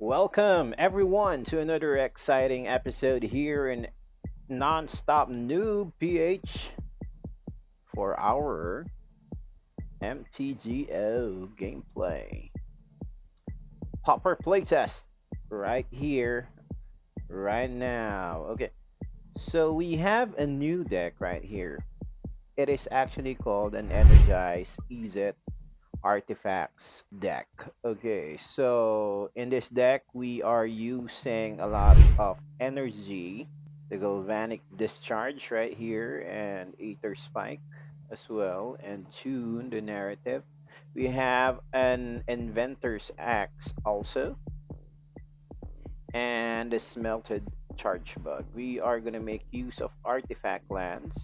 Welcome everyone to another exciting episode here in Nonstop Noob PH for our MTGO gameplay. Pauper Playtest right here, right now. Okay, so we have a new deck right here. It is actually called an Energized Izzet Artifacts deck. Okay, so in this deck, we are using a lot of energy, the galvanic discharge right here, and ether spike as well, and tune the narrative. We have an inventor's axe also, and the smelted charge bug. We are gonna make use of artifact lands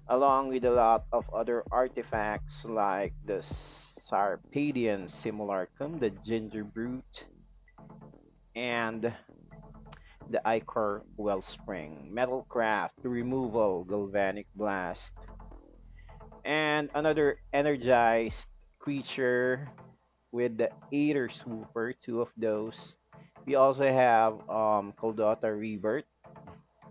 along with a lot of other artifacts like the Sarpedian Simulacrum, the Ginger Brute, and the Ichor Wellspring, Metalcraft, Removal, Galvanic Blast, and another energized creature with the Aether Swooper, two of those. We also have Coldota Revert,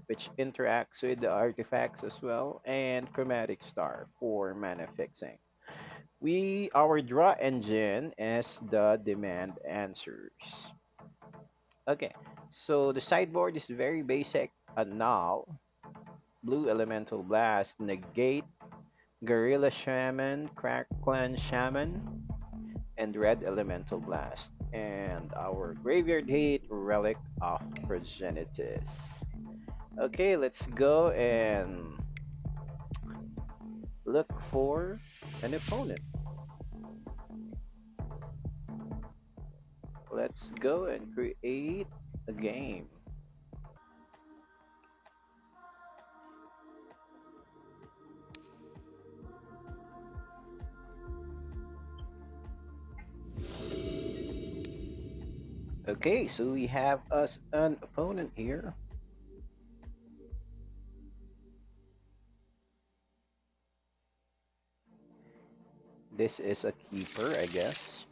which interacts with the artifacts as well, and Chromatic Star for mana fixing. Our draw engine is the demand answers. Okay, so the sideboard is very basic. Null, blue elemental blast, negate, gorilla shaman, crack clan shaman, and red elemental blast. And our graveyard hate, relic of progenitus. Okay, let's go and look for an opponent. Let's go and create a game. Okay, so we have us an opponent here. This is a keeper, I guess.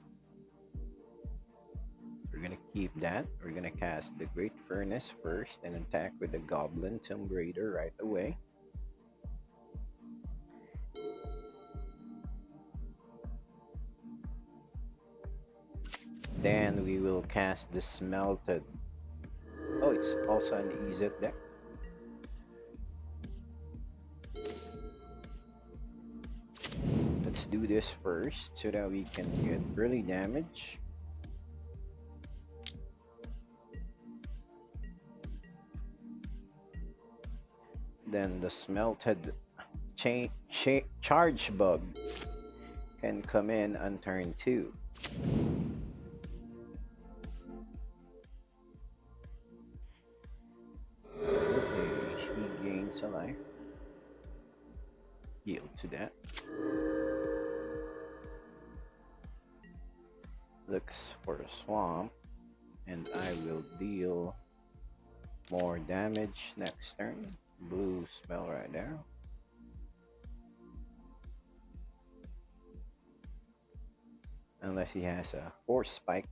We're gonna keep that. We're gonna cast the Great Furnace first and attack with the Goblin Tomb Raider right away. Then we will cast the Smelted. Oh, it's also an Izzet deck. Let's do this first so that we can get early damage. Then the Smelted Charge Bug can come in on turn 2. Okay, he gains a life. Yield to that. Looks for a swamp, and I will deal more damage next turn. Blue spell right there. Unless he has a force spike.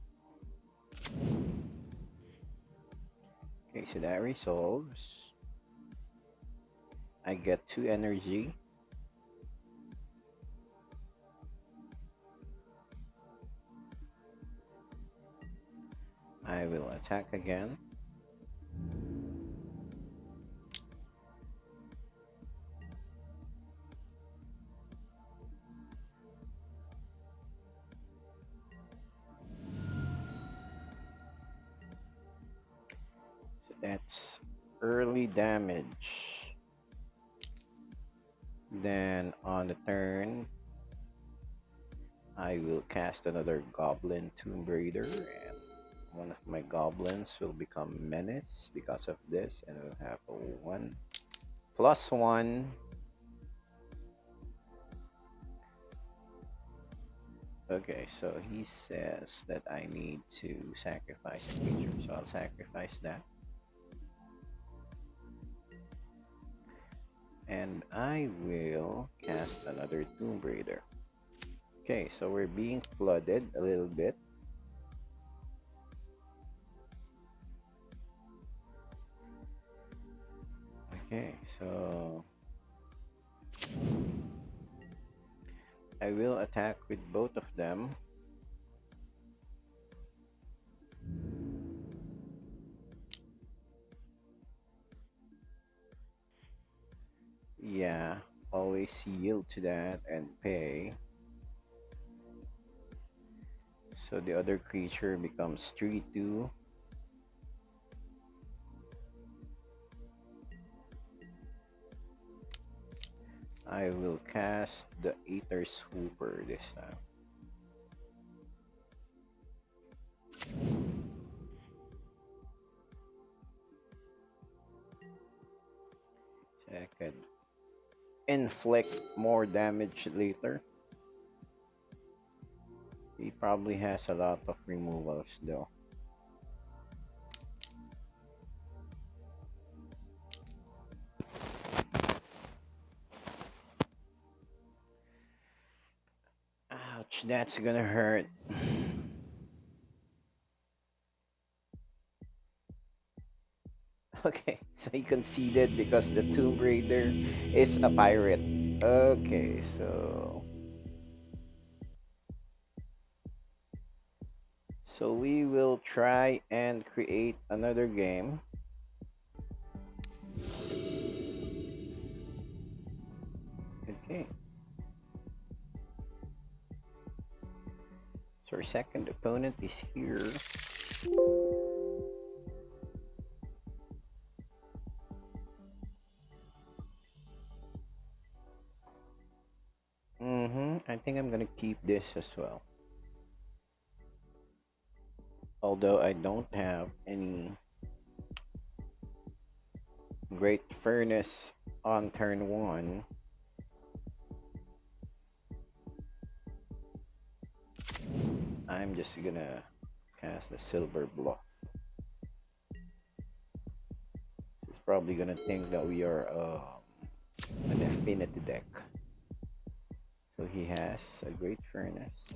Okay, so that resolves. I get 2 energy. I will attack again. So that's early damage. Then on the turn, I will cast another Goblin Tomb Raider, and one of my goblins will become Menace because of this, and we'll have a 1+1. Okay, so he says that I need to sacrifice a creature, so I'll sacrifice that. And I will cast another Tomb Raider. Okay, so we're being flooded a little bit. Okay, so I will attack with both of them. Yeah, always yield to that and pay. So the other creature becomes 3/2. I will cast the Aether Swooper this time. So I could inflict more damage later. He probably has a lot of removals though. Ouch, that's gonna hurt. Okay, so he conceded because the Tomb Raider is a pirate. Okay, so we will try and create another game. Okay. So our second opponent is here. I think I'm gonna keep this as well. Although I don't have any great furnace on turn 1. I'm just gonna cast the silver block. He's probably gonna think that we are an affinity deck. So he has a great furnace.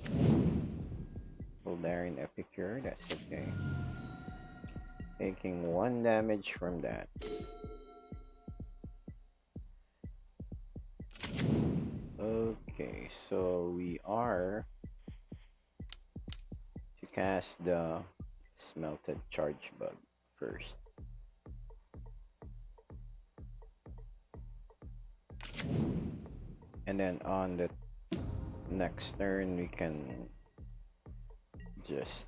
Voldaren Epicure, that's okay. Taking 1 damage from that. Okay, so we are to cast the Smelted Charge Bug first. And then on the next turn, we can just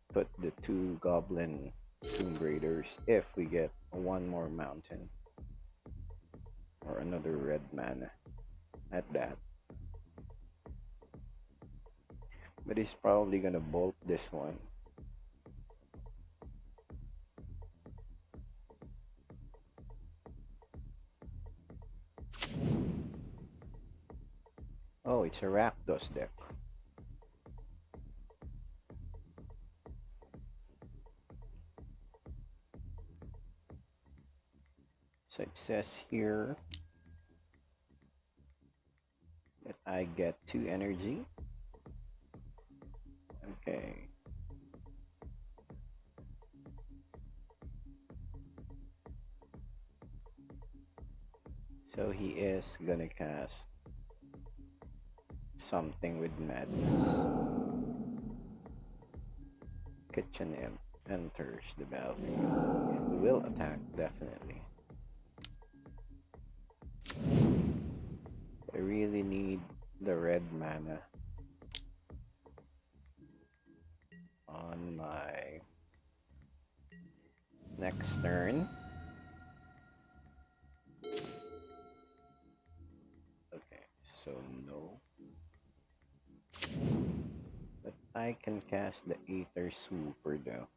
put the 2 Goblin Tomb Raiders if we get 1 more mountain or another red mana at that. But he's probably gonna bolt this one. Oh, it's a Rakdos deck. So it says here that I get 2 energy. Okay. So he is gonna cast something with madness. Kitchen Imp enters the battlefield. It will attack, definitely. I really need the red mana on my next turn. Okay, so no. But I can cast the Aether Swooper though.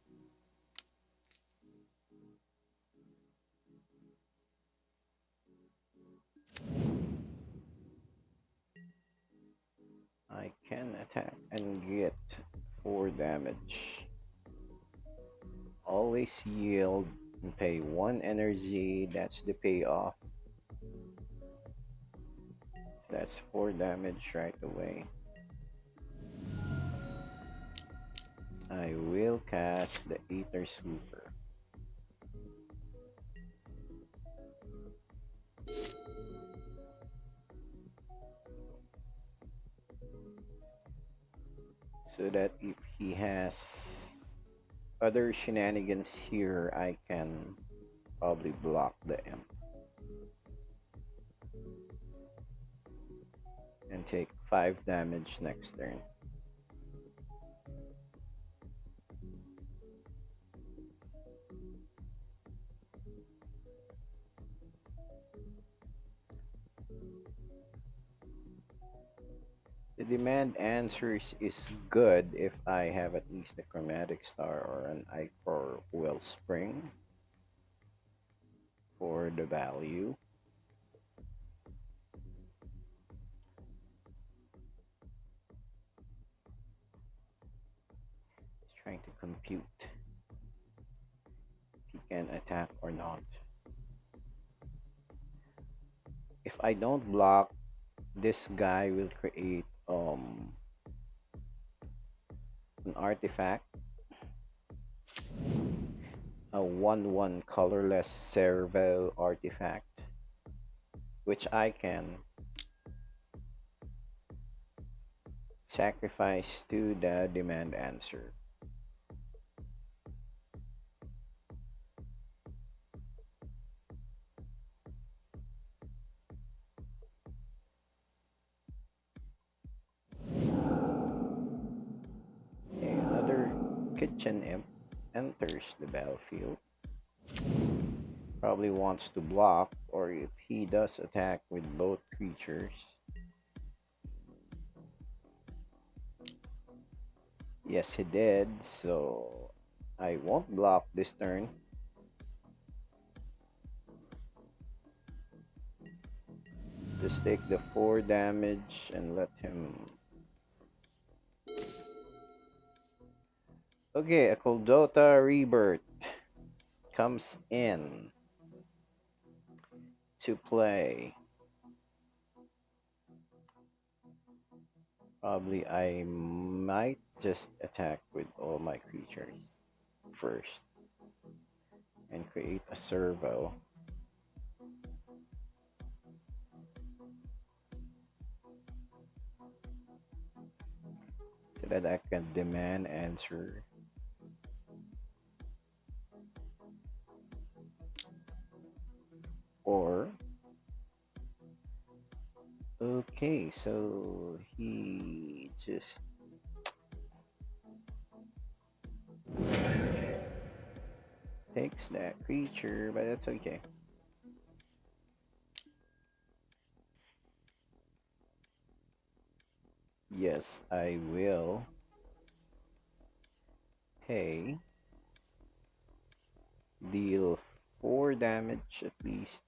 I can attack and get 4 damage. Always yield and pay 1 energy. That's the payoff. That's 4 damage right away. I will cast the Aether Swooper. so that if he has other shenanigans here, I can probably block the imp and take 5 damage next turn. The demand answers is good if I have at least a chromatic star or an ichor wellspring for the value. Just trying to compute if he can attack or not. If I don't block, this guy will create an artifact, a 1/1 colorless servo artifact, which I can sacrifice to the demand answer. Okay, another kitchen imp enters the battlefield. Probably wants to block, or if he does attack with both creatures. Yes, he did, so I won't block this turn. Just take the 4 damage and let him. Okay, a Coldota Rebirth comes in to play. Probably I might just attack with all my creatures first and create a servo. So that I can demand answer. Or okay, so he just takes that creature, but that's okay. Yes, I will pay, deal 4 damage at least.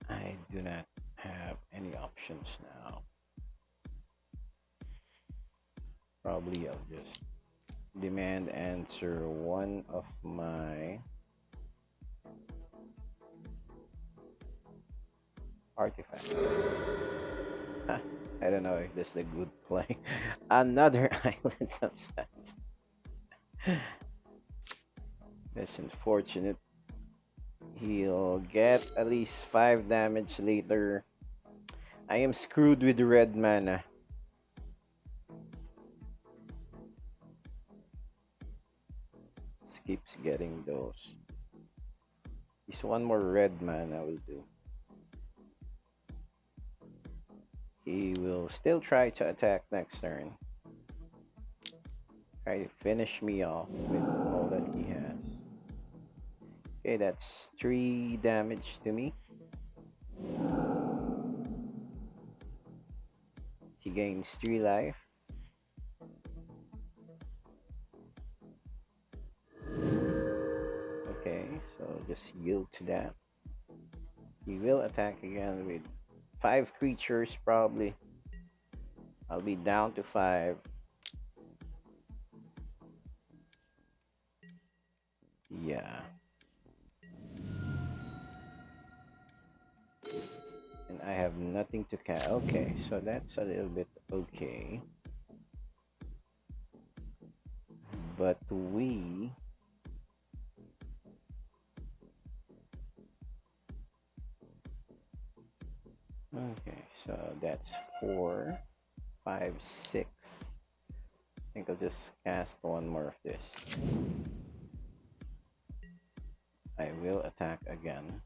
I do not have any options now. Probably I'll just demand answer one of my artifacts. Huh, I don't know if this is a good play. Another island comes out. That's unfortunate. He'll get at least 5 damage later. I am screwed with red mana. Just keeps getting those. Just one more red mana will do. He will still try to attack next turn. Try to finish me off with all that he has. Okay, that's 3 damage to me. He gains 3 life. Okay, so just yield to that. He will attack again with 5 creatures probably. I'll be down to 5. Yeah. And I have nothing to cast. Okay, so that's a little bit okay. But we Okay, so that's 4, 5, 6. I think I'll just cast one more of this. I will attack again.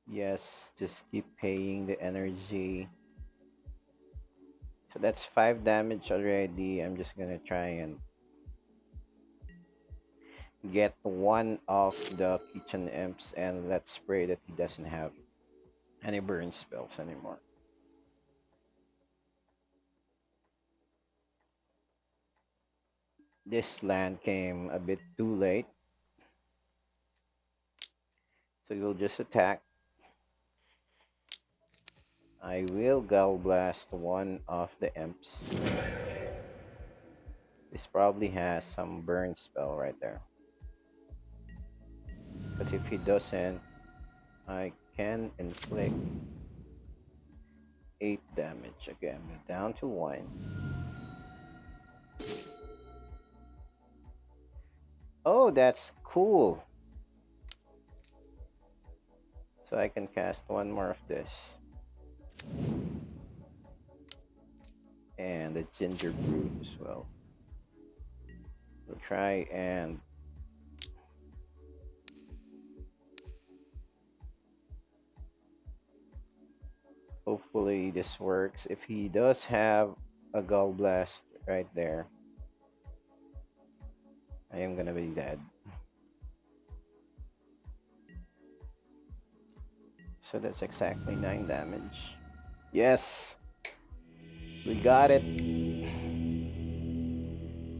Yes, just keep paying the energy. So that's 5 damage already. I'm just gonna try and get one of the kitchen imps, and let's pray that he doesn't have any burn spells anymore. This land came a bit too late, so you'll just attack. I will Gall Blast one of the imps. This probably has some burn spell right there. Because if he doesn't, I can inflict 8 damage. Again, we're down to 1. Oh, that's cool. So I can cast one more of this. And the Ginger Brute as well. We'll try and hopefully this works. If he does have a Gall Blast right there, I am gonna be dead. So that's exactly 9 damage. Yes! We got it!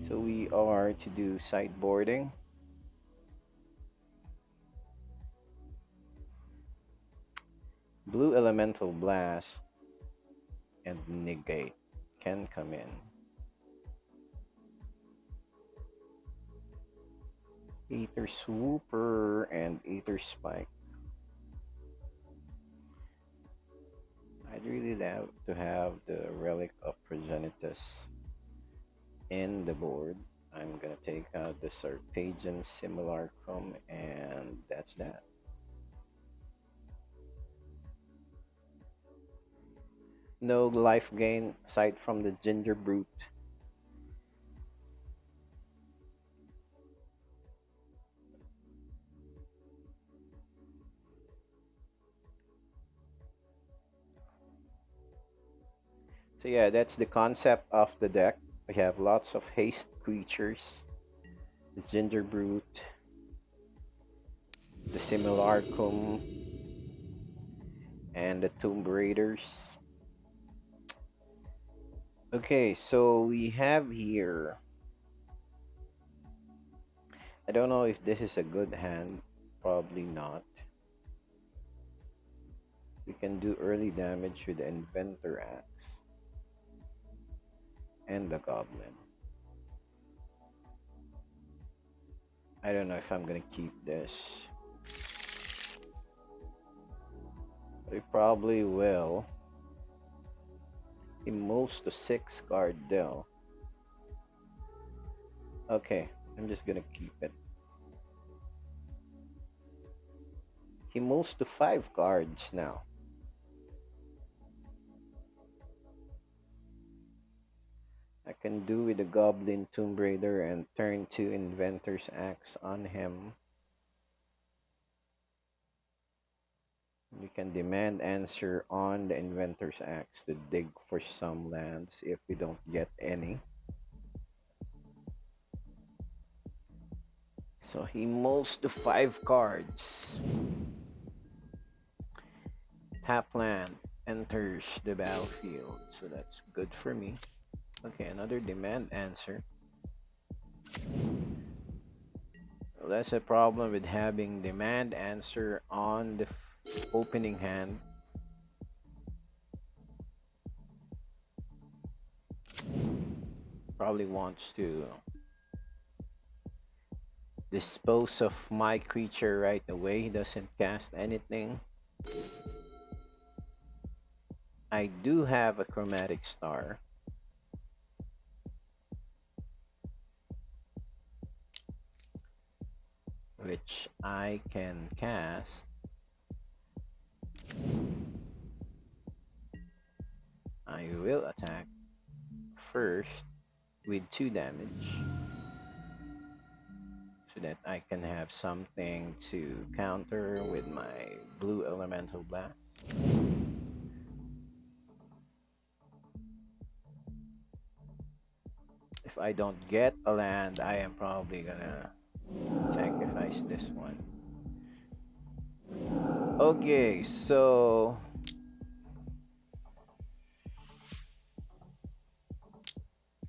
So we are to do sideboarding. Blue Elemental Blast and Negate can come in. Aether Swooper and Aether Spike. I'd really love to have the Relic of Progenitus in the board. I'm gonna take out the Sarpagian Simulacrum, and that's that. No life gain aside from the Ginger Brute. So yeah, that's the concept of the deck. We have lots of haste creatures. The Ginger Brute, the Simulacrum, and the Tomb Raiders. Okay, so we have here, I don't know if this is a good hand, probably not. We can do early damage with the Inventor Axe and the Goblin. I don't know if I'm gonna keep this. We probably will. He moves to 6 card deal. Okay, I'm just gonna keep it. He moves to 5 cards now. I can do with the Goblin Tomb Raider and turn 2 Inventor's Axe on him. We can demand answer on the Inventor's Axe to dig for some lands if we don't get any. So he moves to 5 cards. Tap land enters the battlefield. So that's good for me. Okay, another demand answer. Well, that's a problem with having demand answer on the opening hand. Probably wants to dispose of my creature right away. He doesn't cast anything. I do have a Chromatic Star. which I can cast. I will attack first with 2 damage so that I can have something to counter with my blue elemental blast. If I don't get a land, I am probably gonna sacrifice this one. Okay, so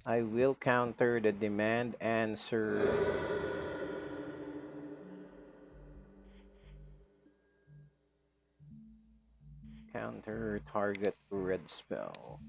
I will counter the demand answer. Counter target red spell.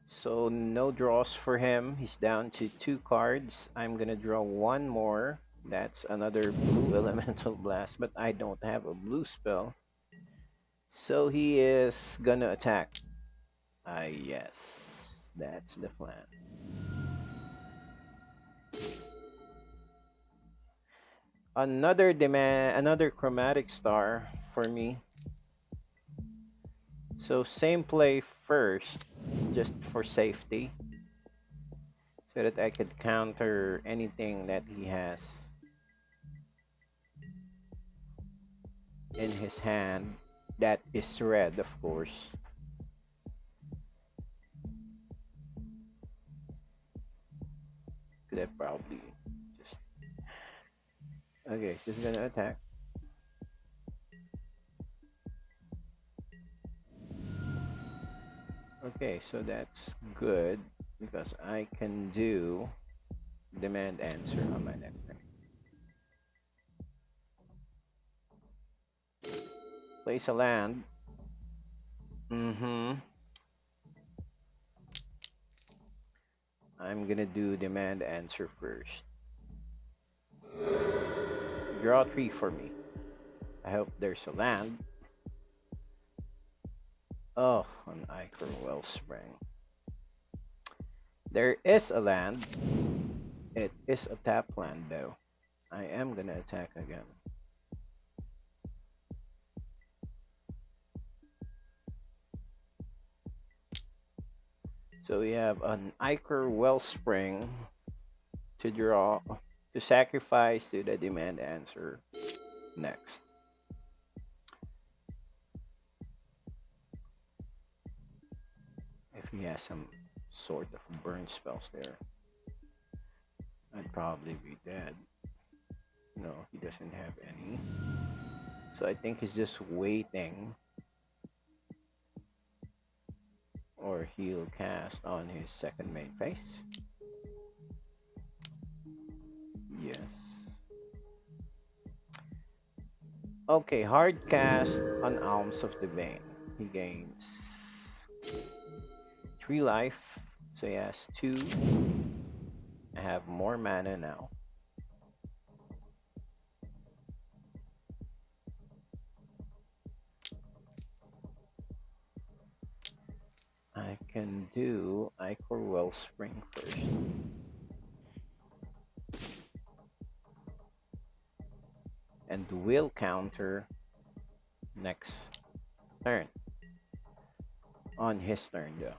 So no draws for him. He's down to 2 cards. I'm gonna draw 1 more. That's another blue elemental blast, but I don't have a blue spell. So he is gonna attack. Yes, that's the plan. Another chromatic star for me. So same play first, just for safety, so that I could counter anything that he has in his hand that is red, of course. Could have probably just okay. She's gonna attack. Okay, so that's good because I can do demand answer on my next turn. Place a land. I'm gonna do demand answer first. Draw 3 for me. I hope there's a land. Oh, an Ichor Wellspring. There is a land. It is a tap land though. I am gonna attack again. So we have an Ichor Wellspring to draw, to sacrifice to the demand answer next. If he has some sort of burn spells there, I'd probably be dead. No, he doesn't have any. So I think he's just waiting. Or he'll cast on his second main phase. Yes. Okay, hard cast on Alms of the Bane. He gains 3 life, so he has 2. I have more mana now. I can do Ichor Wellspring first. And will counter next turn. On his turn though.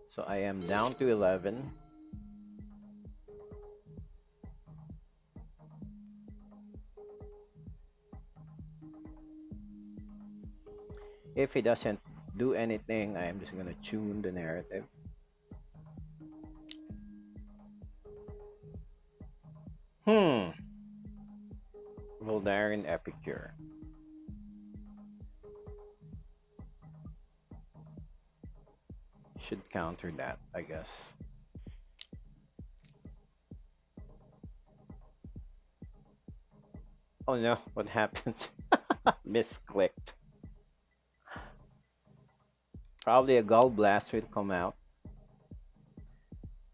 So I am down to 11. If he doesn't do anything, I am just gonna tune the narrative. Voldaren Epicure. Should counter that, I guess. Oh no, what happened? Misclicked. Probably a Gall Blast will come out.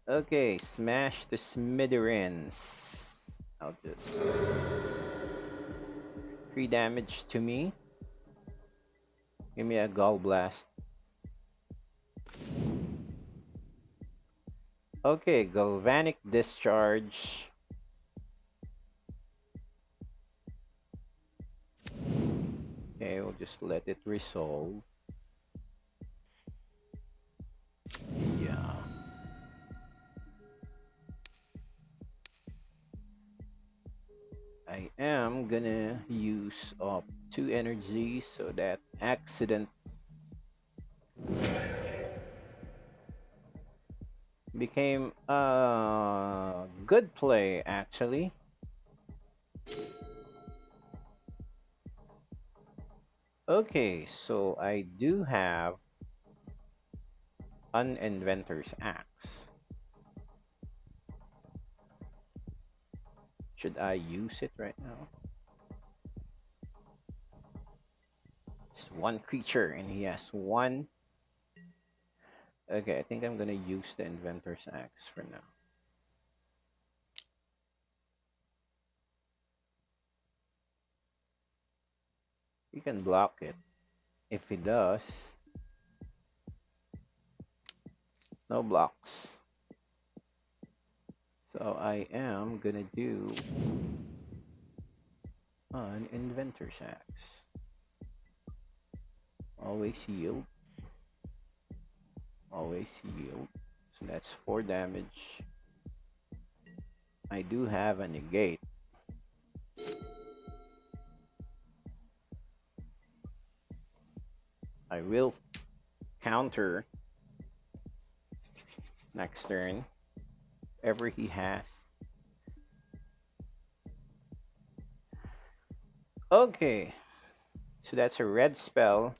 Okay, smash the smithereens. I'll just 3 damage to me. Give me a Gall Blast. Okay, Galvanic Discharge. Okay, we'll just let it resolve. Yeah. I am gonna use up 2 energies, so that accident became a good play, actually. Okay, so I do have an Inventor's Axe. Should I use it right now? Just one creature, and he has one. Okay, I think I'm gonna use the Inventor's Axe for now. You can block it. If he does, no blocks. So I am gonna do an Inventor's Axe. Always yield. Always yield. So that's 4 damage. I do have a negate. I will counter next turn. Whatever he has. Okay. So that's a red spell.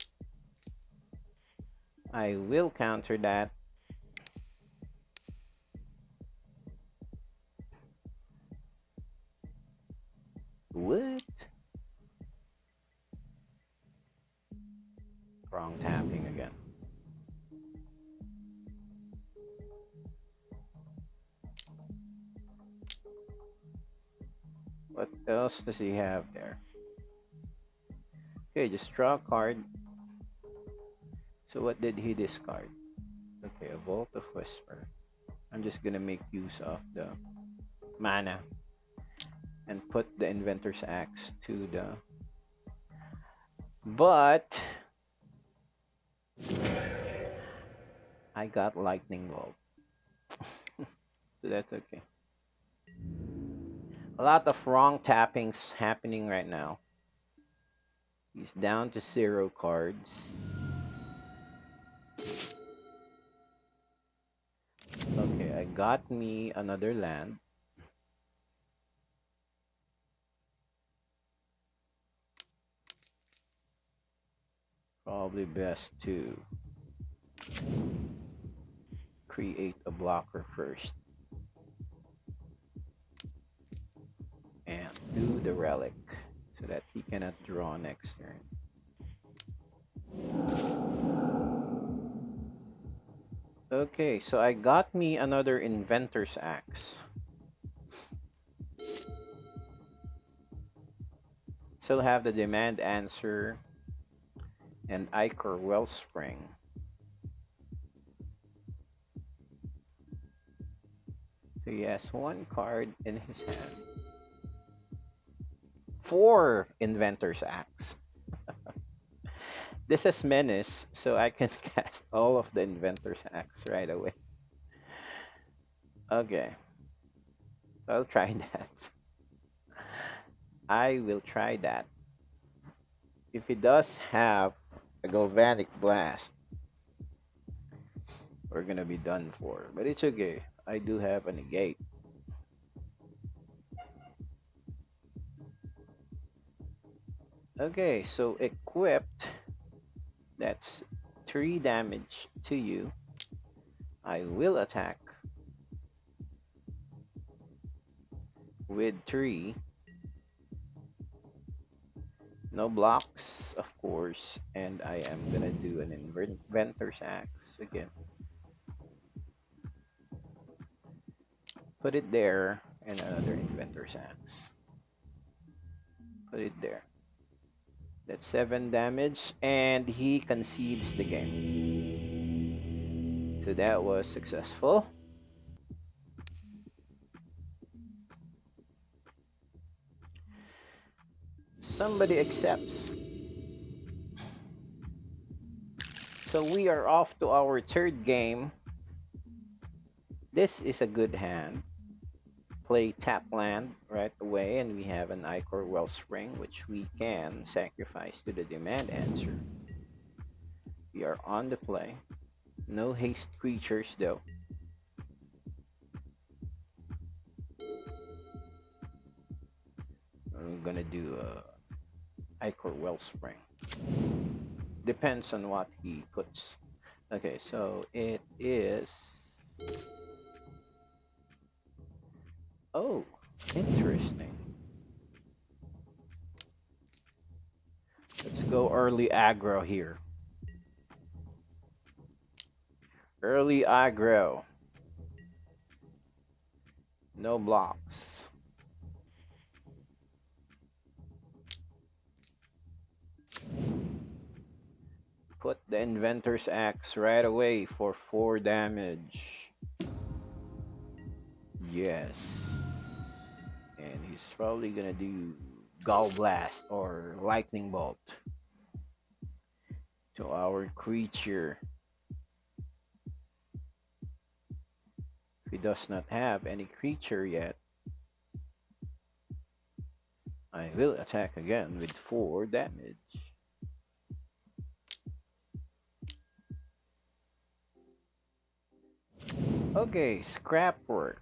I will counter that. What? Wrong tapping again. What else does he have there? Okay, just draw a card. So what did he discard? Okay, a Vault of Whisper. I'm just gonna make use of the mana and put the Inventor's Axe to the... But I got Lightning Bolt. So that's okay. A lot of wrong tappings happening right now. He's down to 0 cards. Okay, I got me another land. Probably best to create a blocker first. And do the relic so that he cannot draw next turn. Okay, so I got me another Inventor's Axe. Still have the Demand Answer and Ichor Wellspring. So he has 1 card in his hand. 4 Inventor's Axe. This is Menace, so I can cast all of the Inventor's Axe right away. Okay. So I'll try that. I will try that. If he does have a Galvanic Blast, we're gonna be done for. But it's okay. I do have a negate. Okay, so equipped. That's 3 damage to you. I will attack with 3. No blocks, of course. And I am gonna do an Inventor's Axe again. Put it there. and another Inventor's Axe. Put it there. That's 7 damage, and he concedes the game. So that was successful. Somebody accepts. So we are off to our third game. This is a good hand. Play tap land right away, and we have an Ichor Wellspring, which we can sacrifice to the demand answer. We are on the play. No haste creatures though. I'm gonna do a Ichor Wellspring. Depends on what he puts. Okay, so it is. Oh, interesting. Let's go early aggro here. Early aggro. No blocks. Put the Inventor's Axe right away for 4 damage. Yes. And he's probably gonna do Gall Blast or Lightning Bolt to our creature. If he does not have any creature yet, I will attack again with 4 damage. Okay, scrap work.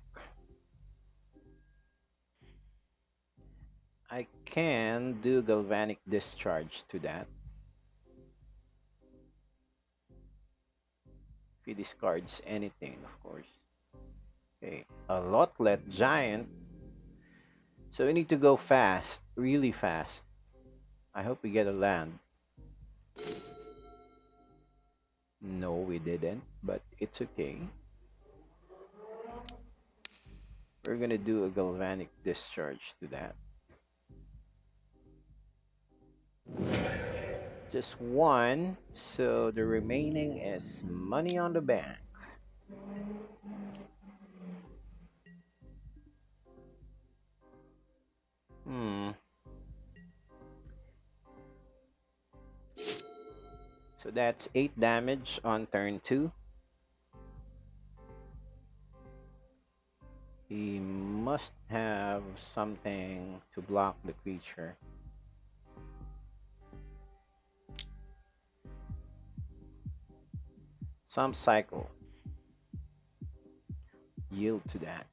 I can do Galvanic Discharge to that. If he discards anything, of course. Okay, a Lotlet Giant. So we need to go fast, really fast. I hope we get a land. No, we didn't, but it's okay. We're gonna do a Galvanic Discharge to that. Just 1, so the remaining is money on the bank. So that's 8 damage on turn 2. He must have something to block the creature. Some cycle. Yield to that.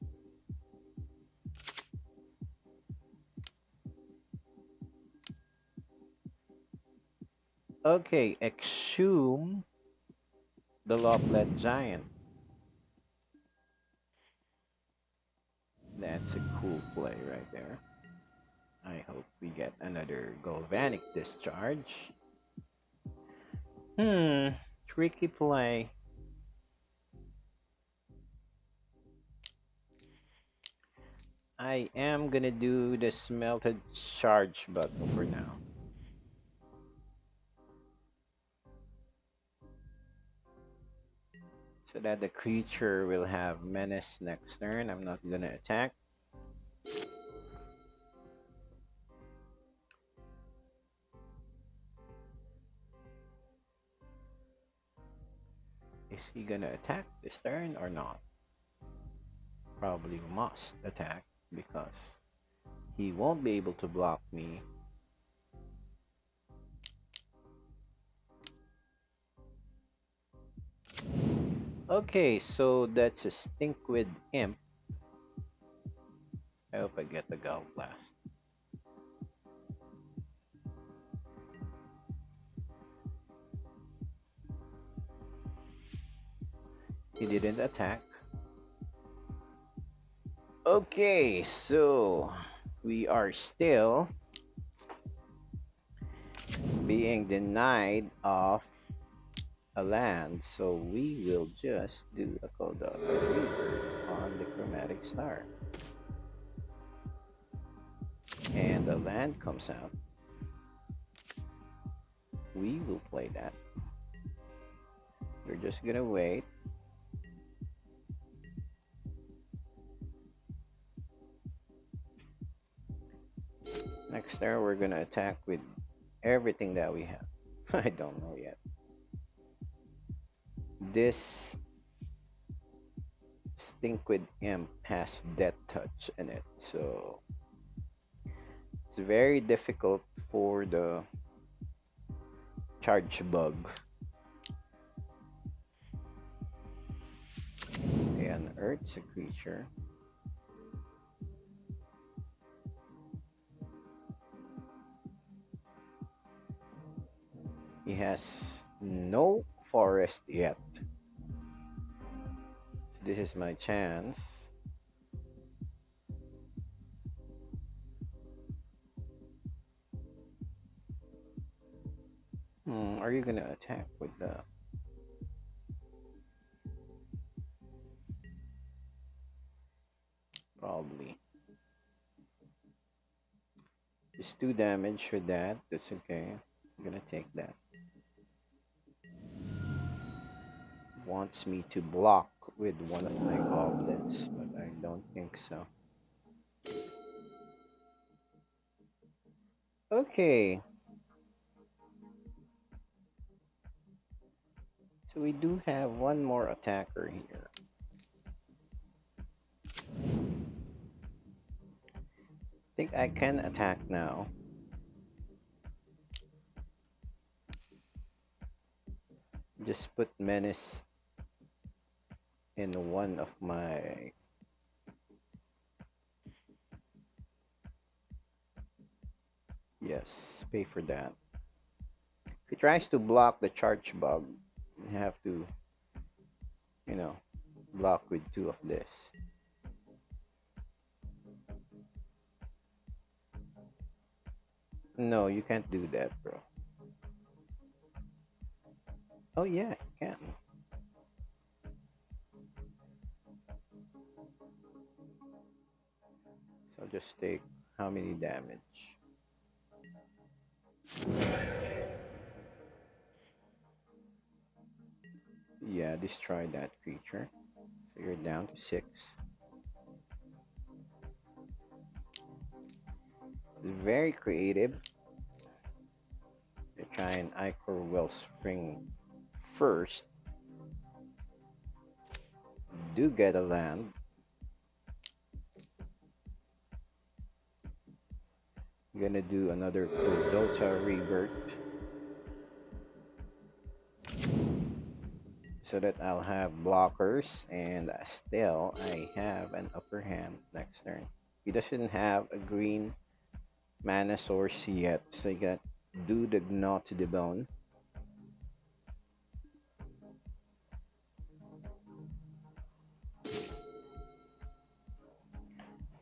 Okay, exhume the Loplet Giant. That's a cool play right there. I hope we get another Galvanic Discharge. Tricky play. I am gonna do the Smelted Charge button for now. So that the creature will have Menace next turn. I'm not gonna attack. Is he gonna attack this turn or not? Probably must attack because he won't be able to block me. Okay, so that's a Stinkweed Imp. I hope I get the Gall Blast. He didn't attack. Okay, so we are still being denied of a land, so we will just do a Kodak Reaver on the Chromatic Star. and the land comes out, we will play that. We're just gonna wait. Next turn, we're gonna attack with everything that we have. I don't know yet. This Stinkwid Imp has Death Touch in it, so it's very difficult for the charge bug. He unearths a creature. He has no forest yet. So this is my chance. Are you gonna attack with the... Probably. Just 2 damage for that. That's okay. I'm gonna take that. Wants me to block with one of my goblins, but I don't think so. Okay. So we do have one more attacker here. I think I can attack now. Just put menace in one of my... Yes, pay for that. If he tries to block the charge bug, you have to, you know, block with 2 of this. No, you can't do that, bro. Oh yeah, you can. So just take how many damage? Yeah, destroy that creature. So you're down to 6. It's very creative. They try and Ichor Wellspring first. Do get a land. I'm gonna do another Dota Rebirth so that I'll have blockers, and still I have an upper hand next turn. He doesn't have a green mana source yet, so you got do the Gnaw to the Bone.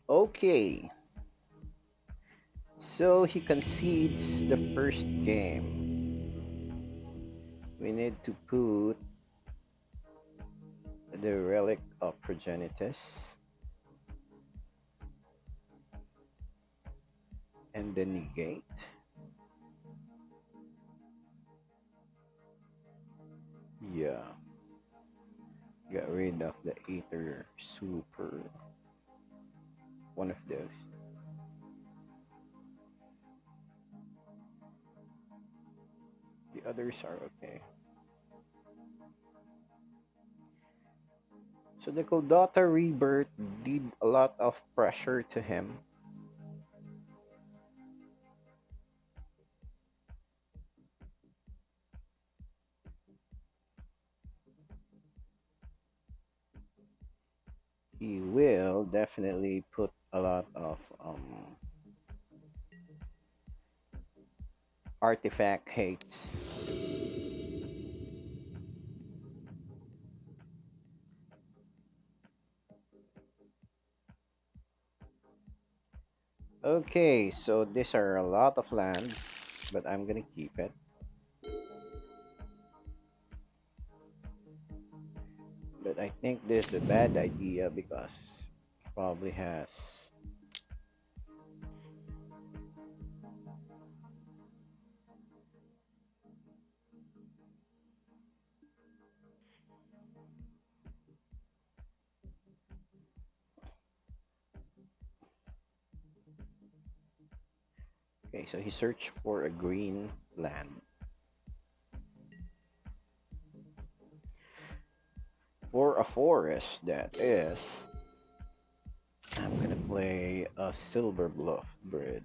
Okay, so he concedes the first game. We need to put the Relic of Progenitus and the Negate. Yeah, get rid of the Aether Super. One of those. The others are okay. So the Dota Rebirth did a lot of pressure to him. He will definitely put a lot of artifact hates. Okay, so these are a lot of lands, but I'm gonna keep it. But I think this is a bad idea because it probably has Okay, so he searched for a green land. For a forest, that is. I'm gonna play a Silver Bluff Bridge.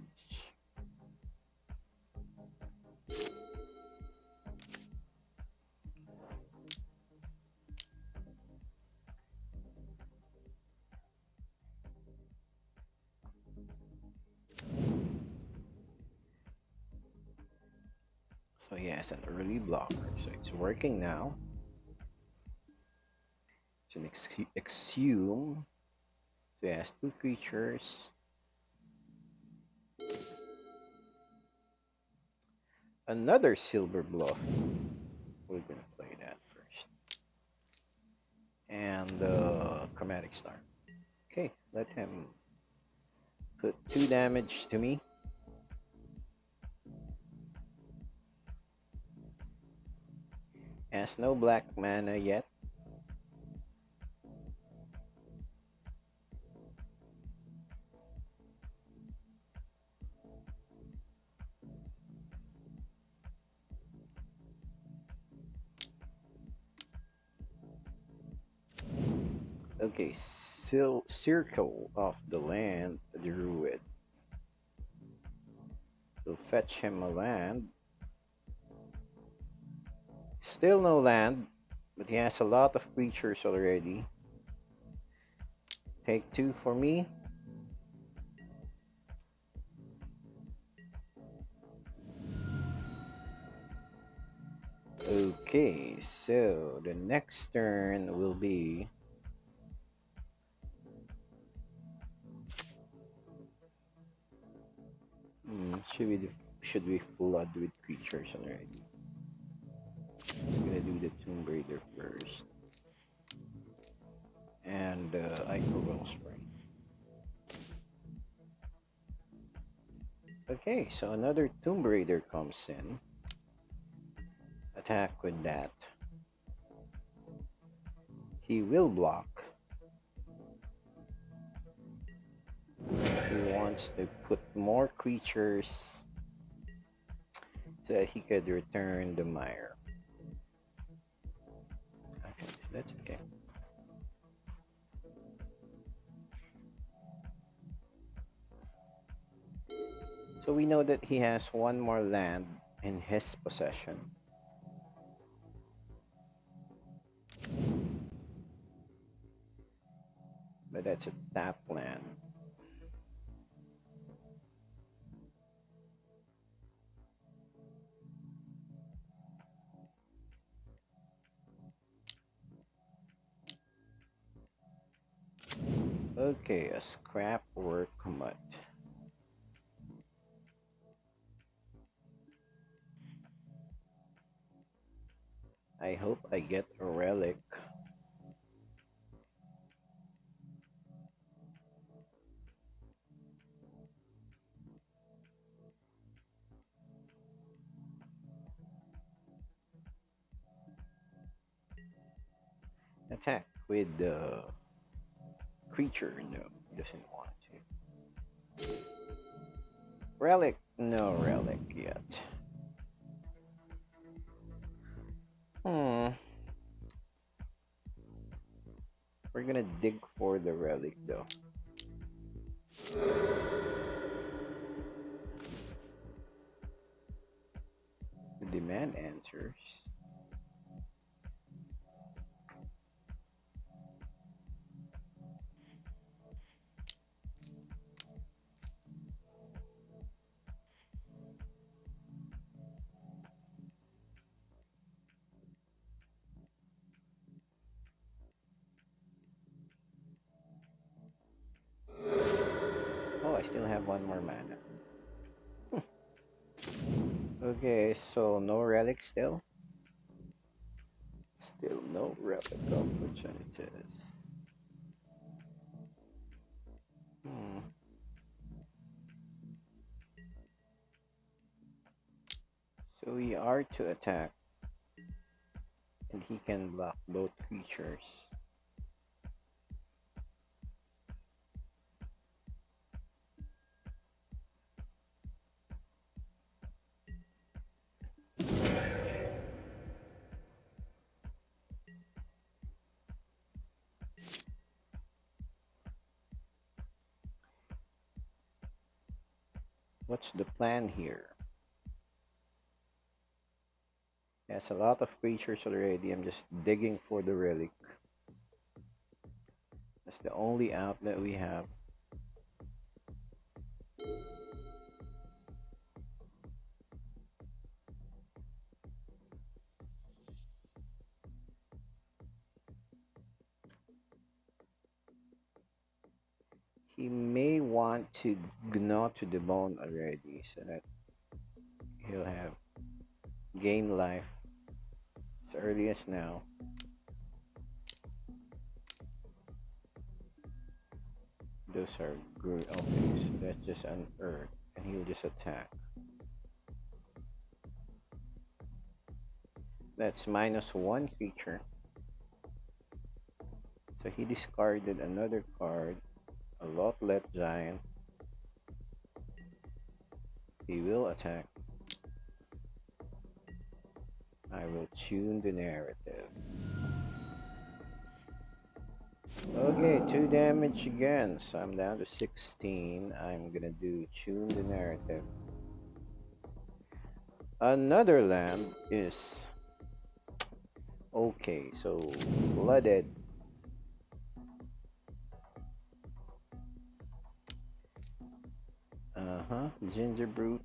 So he has an early blocker, so it's working now. It's an exhume. So he has two creatures. Another Silver Bluff. We're gonna play that first. And Chromatic Star. Okay, let him put 2 damage to me. Has no black mana yet. Okay, Circle of the Land, the Druid. We'll fetch him a land. Still no land, but he has a lot of creatures already. Take 2 for me. Okay, so the next turn will be should we flood with creatures already? It's gonna do the Tomb Raider first. And Ico Wellspring. Okay, so another Tomb Raider comes in. Attack with that. He will block. He wants to put more creatures so that he could return the mire. Okay, so that's okay. So we know that he has one more land in his possession. But that's a tap land. Okay, a scrap work mutt. I hope I get a relic. Attack with the creature. No, doesn't want to. Relic. No relic yet. Hmm. We're gonna dig for the relic though. The demand answers. Oh, I still have one more mana. Okay, so no relic still? Still no relic opportunities. Hmm. So we are to attack. And he can block both creatures. What's the plan here? There's a lot of creatures already. I'm just digging for the relic. That's the only outlet we have. He may want to gnaw to the bone already so that he'll have gain life as early as now. Those are good. Okay, so that's just an earth, and he'll just attack. That's -1 creature. So he discarded another card, a Lotlet Giant. He will attack. I will tune the narrative. Okay, 2 damage again, so I'm down to 16. I'm gonna do tune the narrative. Another land is okay, so blooded. Ginger Brute.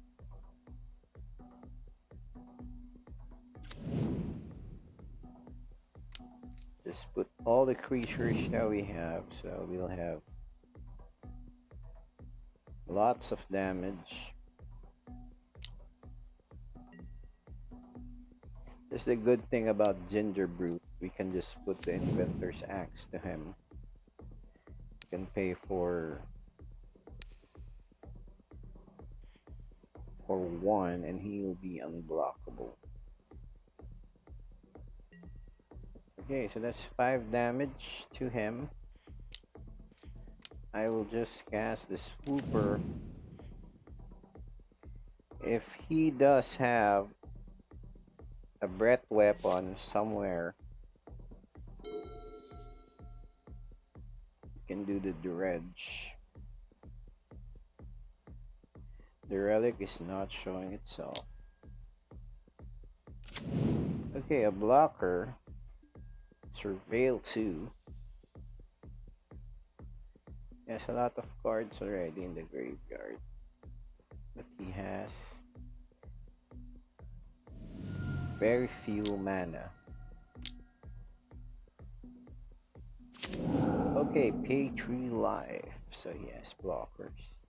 Just put all the creatures that we have, so we'll have lots of damage. That's the good thing about Ginger Brute. We can just put the Inventor's Axe to him. We can pay for 1 and he will be unblockable. Okay, so that's 5 damage to him. I will just cast the Swooper. If he does have a breath weapon somewhere, you can do the dredge. The relic is not showing itself. Okay, a blocker. Surveil 2. There's a lot of cards already in the graveyard. But he has very few mana. Okay, pay 3 life. So he has blockers.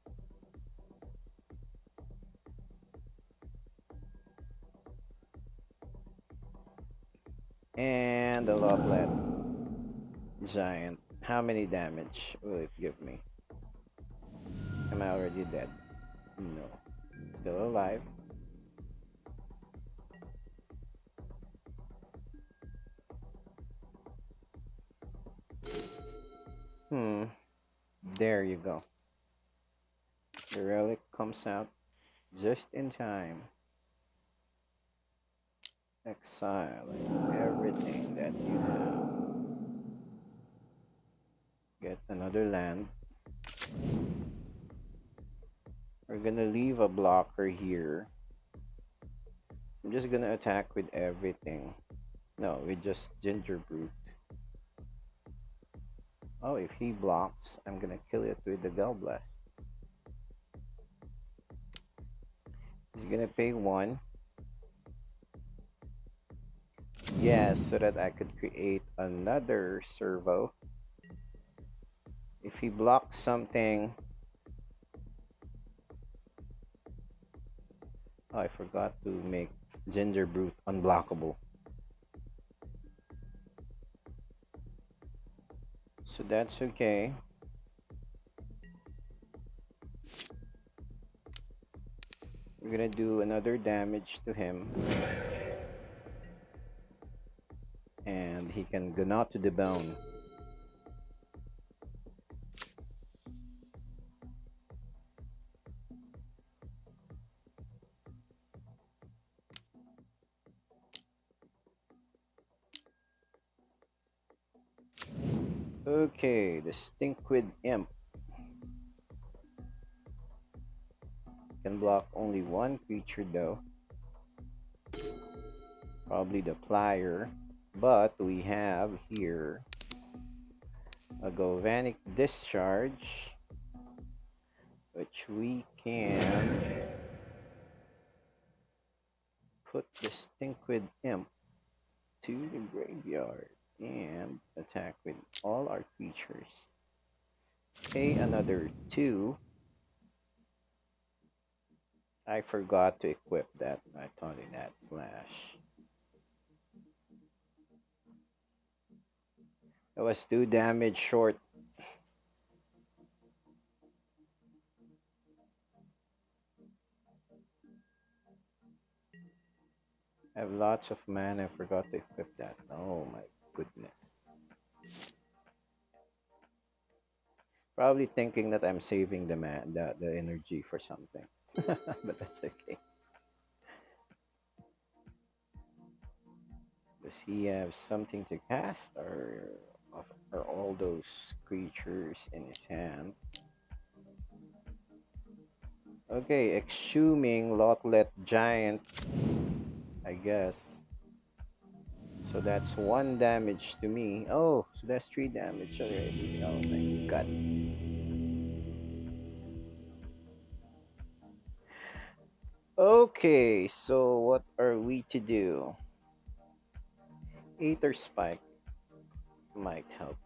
And a Lotlet Giant. How many damage will it give me? Am I already dead? No. Still alive. There you go. The relic comes out just in time. Exile everything that you have. Get another land. We're gonna leave a blocker here. I'm just gonna attack with everything. No, with just Ginger Brute. Oh, if he blocks, I'm gonna kill it with the Gallblast. He's gonna pay 1. Yes, so that I could create another servo. If he blocks something... Oh, I forgot to make Ginger Brute unblockable. So that's okay. We're gonna do another damage to him. And he can go not to the bone. Okay, the Stinkweed Imp can unblock only one creature though. Probably the Plier. But we have here a Galvanic Discharge, which we can put the Stinkweed Imp to the graveyard and attack with all our creatures. Pay another 2. I forgot to equip that. I thought it had flash. It was 2 damage short. I have lots of mana. I forgot to equip that. Oh my goodness. Probably thinking that I'm saving the energy for something. But that's okay. Does he have something to cast, or are all those creatures in his hand? Okay, exhuming Lotlet Giant, I guess. So that's 1 damage to me. Oh, so that's 3 damage already. Oh my god. Okay, so what are we to do? Aether Spike might help.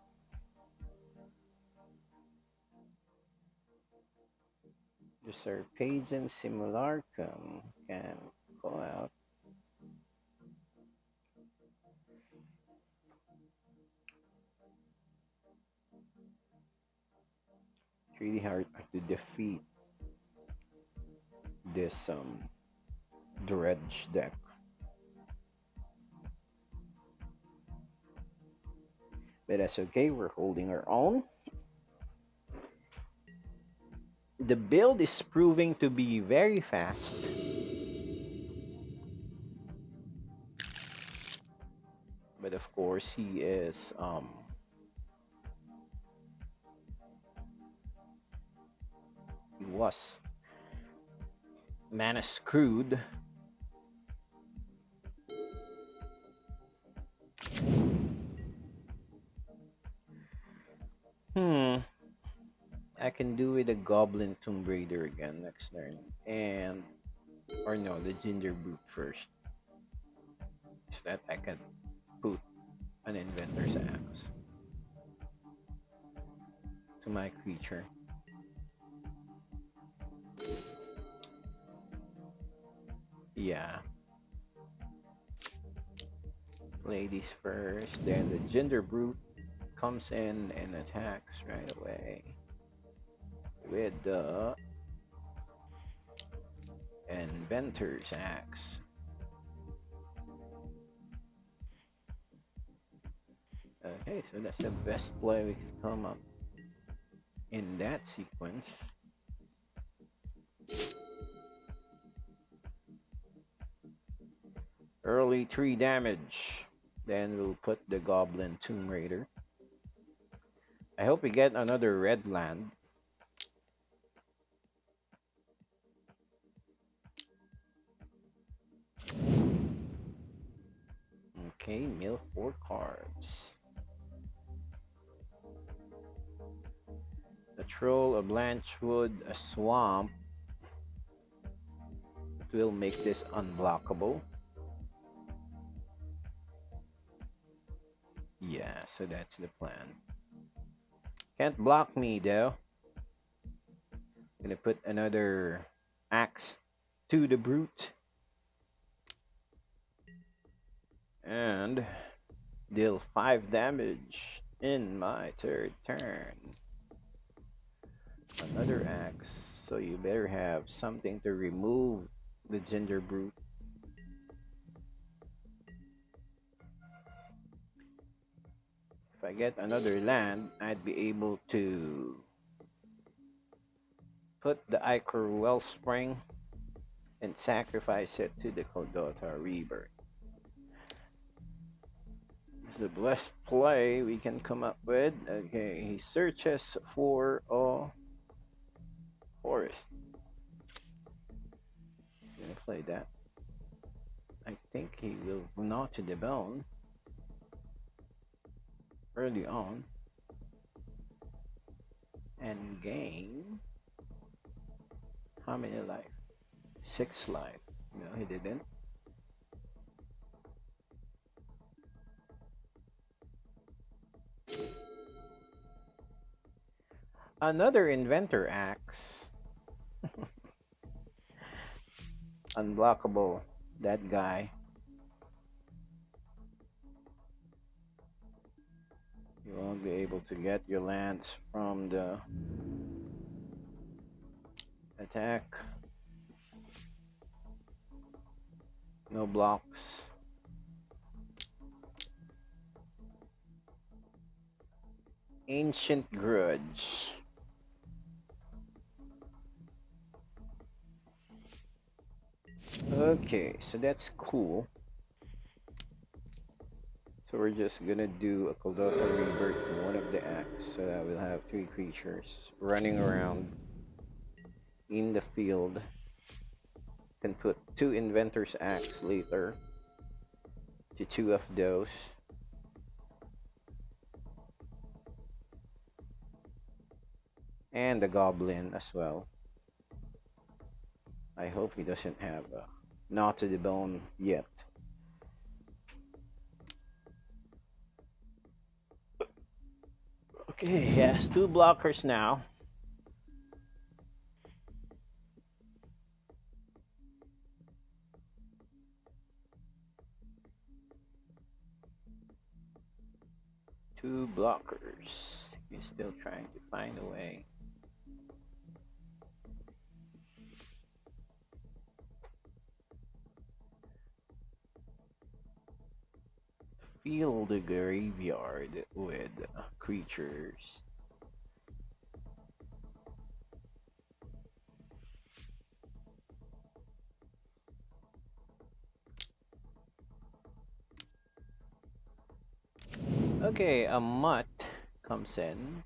The Serpagian Simulacrum can go out. It's really hard to defeat this dredge deck. But that's okay, we're holding our own. The build is proving to be very fast. But of course he is he was mana screwed. I can do with a Goblin Tomb Raider again next turn. And or no, the Ginger Brute first. So that I can put an Inventor's Axe to my creature. Yeah. Play these first, then the Ginger Brute comes in and attacks right away with the Inventor's Axe. Okay, so that's the best play we could come up in that sequence. Early 3 damage. Then we'll put the Goblin Tomb Raider. I hope we get another red land. Okay, mill 4 cards. A Troll, a Blanchwood, a Swamp. It will make this unblockable. Yeah, so that's the plan. Can't block me though. Gonna put another axe to the brute. And deal 5 damage in my 3rd turn. Another axe. So you better have something to remove the Ginger Brute. If I get another land, I'd be able to put the Ichor Wellspring and sacrifice it to the Kodota Rebirth. This is the blessed play we can come up with. Okay, he searches for a forest. play that. I think he will gnaw to the bone early on and gain how many life? 6 life. No, he didn't. Another inventor axe. Unblockable. That guy. You won't be able to get your lands from the attack. No blocks. Ancient Grudge. Okay, so that's cool. So we're just gonna do a Coldota Rebirth to one of the acts so that we'll have 3 creatures running around in the field. Can put 2 Inventor's Axe later to 2 of those. And the Goblin as well. I hope he doesn't have a Gnaw to the Bone yet. Okay, he has 2 blockers now. Two blockers. He's still trying to find a way. Fill the graveyard with creatures. Okay, a mutt comes in.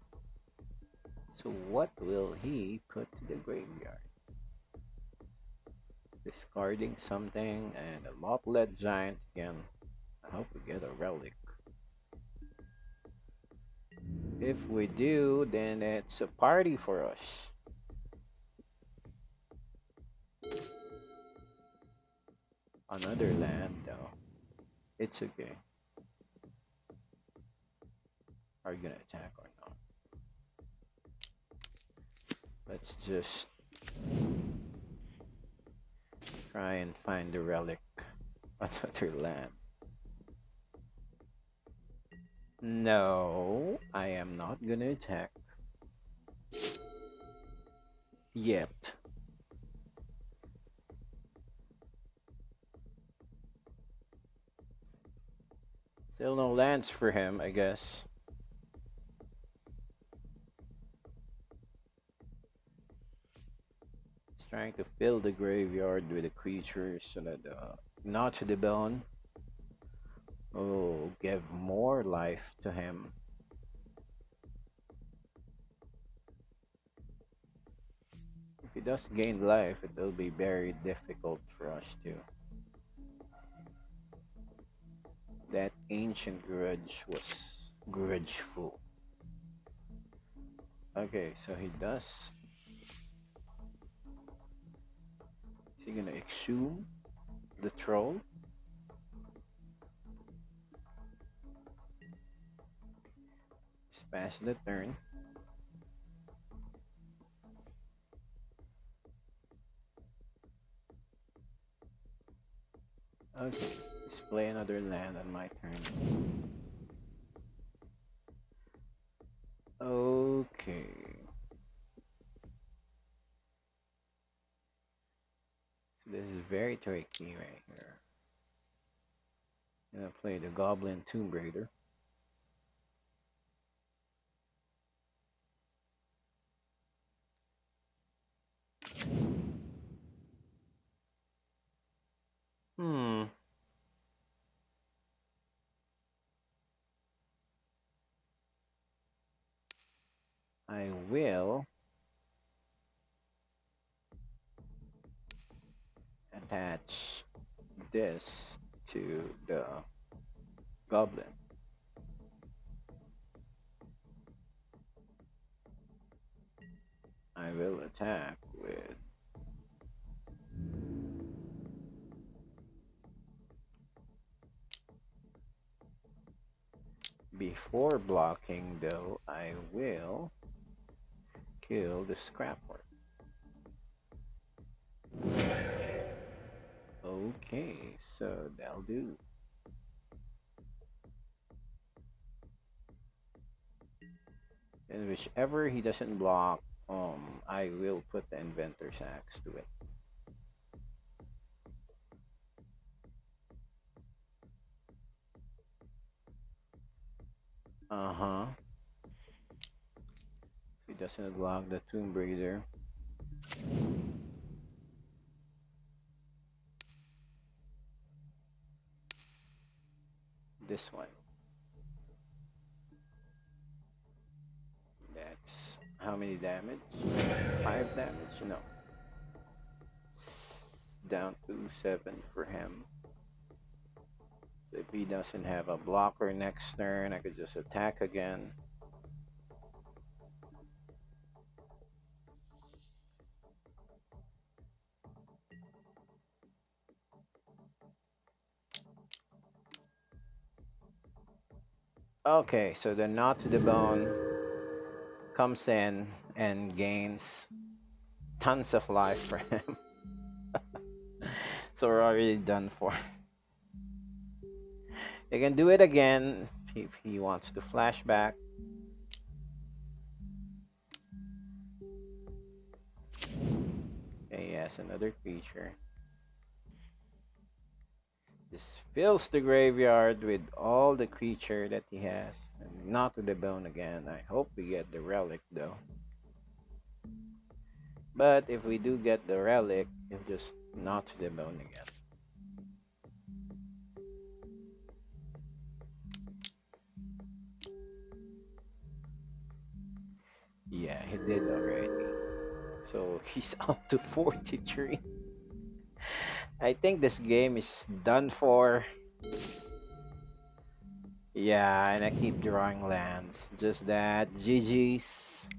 So what will he put to the graveyard? Discarding something and a Mothlet Giant again. I hope we get a relic. If we do, then it's a party for us. Another land though. It's okay. Are you gonna attack or not? Let's just try and find the relic. Another land. No, I am not gonna attack yet. Still no lands for him, I guess. He's trying to fill the graveyard with the creatures so that Gnaw to the Bone will give more life to him. If he does gain life, it will be very difficult for us to. That ancient grudge was grudgeful. Okay, so he does. Is he gonna exhume the troll? Just pass the turn. Okay, let's play another land on my turn. Okay. So this is very tricky right here. I'm gonna play the Goblin Tomb Raider. Hmm. I will attach this to the goblin. I will attack with before blocking though I will kill the scrapwork. Okay, so that'll do. And whichever he doesn't block, I will put the inventor's axe to it. Uh-huh. He doesn't block the Tomb Raider. This one. That's how many damage? 5 damage? No. Down to 7 for him. So if he doesn't have a blocker next turn, I could just attack again. Okay, so the knot to the bone comes in and gains tons of life for him. So we're already done for. He can do it again if he wants to flashback. Okay, yes, another creature. Just fills the graveyard with all the creature that he has. And not to the bone again. I hope we get the relic though. But if we do get the relic, he'll just not to the bone again. Yeah, he did already. So he's up to 43. I think this game is done for. Yeah, and I keep drawing lands. Just that. GG's.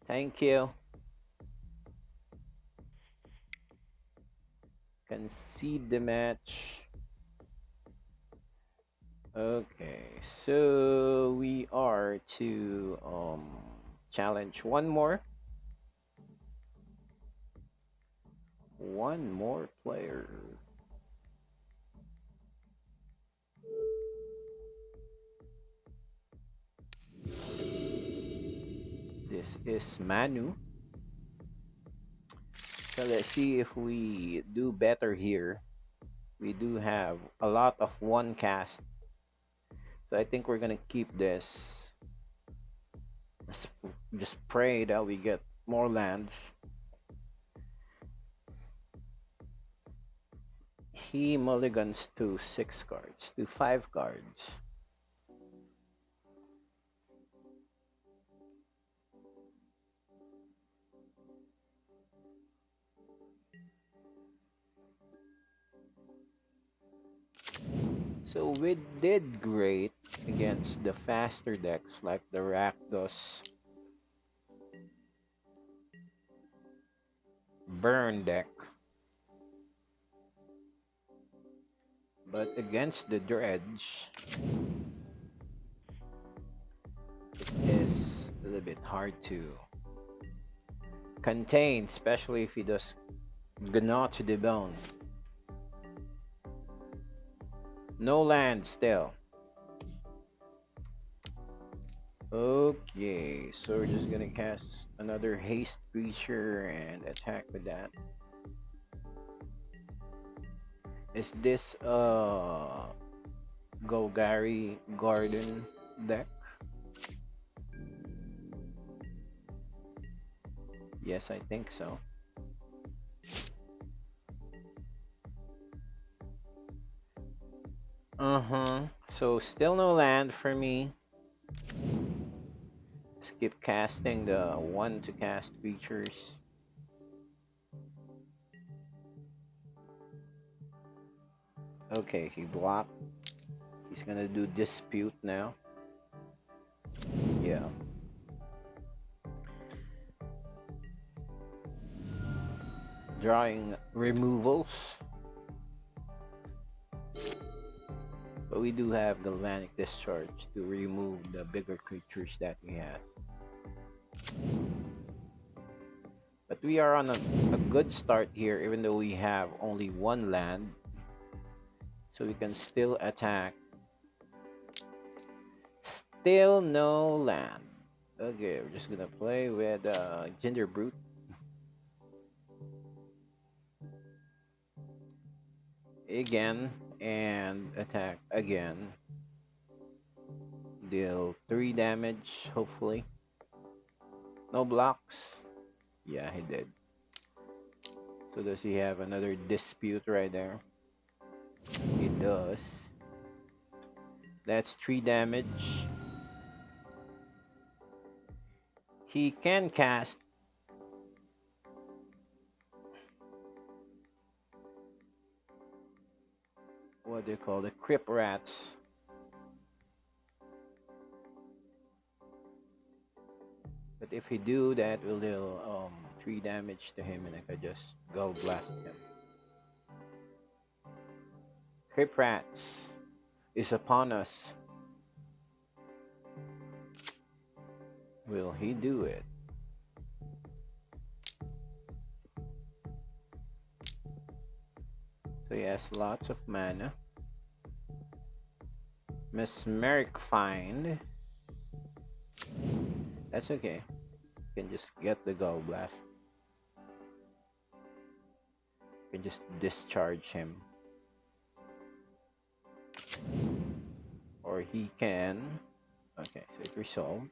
Thank you. Concede the match. Okay, so we are to challenge one more. One more player. This is Manu. So let's see if we do better here. We do have a lot of one cast. So I think we're gonna keep this. Just pray that we get more lands. He mulligans to 6 cards, to 5 cards. So we did great against the faster decks like the Rakdos Burn deck. But against the Dredge, it is a little bit hard to contain, especially if he does Gnaw to the Bone. No land still. Okay, so we're just gonna cast another haste creature and attack with that. Is this Golgari Garden deck? Yes, I think so. So still no land for me. Just Keep casting the one to cast creatures. Okay, he blocked. He's gonna do dispute now. Yeah. Drawing removals. But we do have Galvanic Discharge to remove the bigger creatures that we have. But we are on a good start here, even though we have only one land. So we can still attack. Still no land. Okay, we're just gonna play with Ginger Brute. Again, and attack again. Deal 3 damage, hopefully. No blocks. Yeah, he did. So does he have another dispute right there? He does. That's 3 damage. He can cast what they call the Crypt Rats. But if he do that, will deal 3 damage to him, and I could just Gull Blast him. Crypt Rats is upon us. Will he do it? So he has lots of mana. Mesmeric Find. That's okay. You can just get the Gull Blast. You can just discharge him. Or he can... Okay, so it resolved.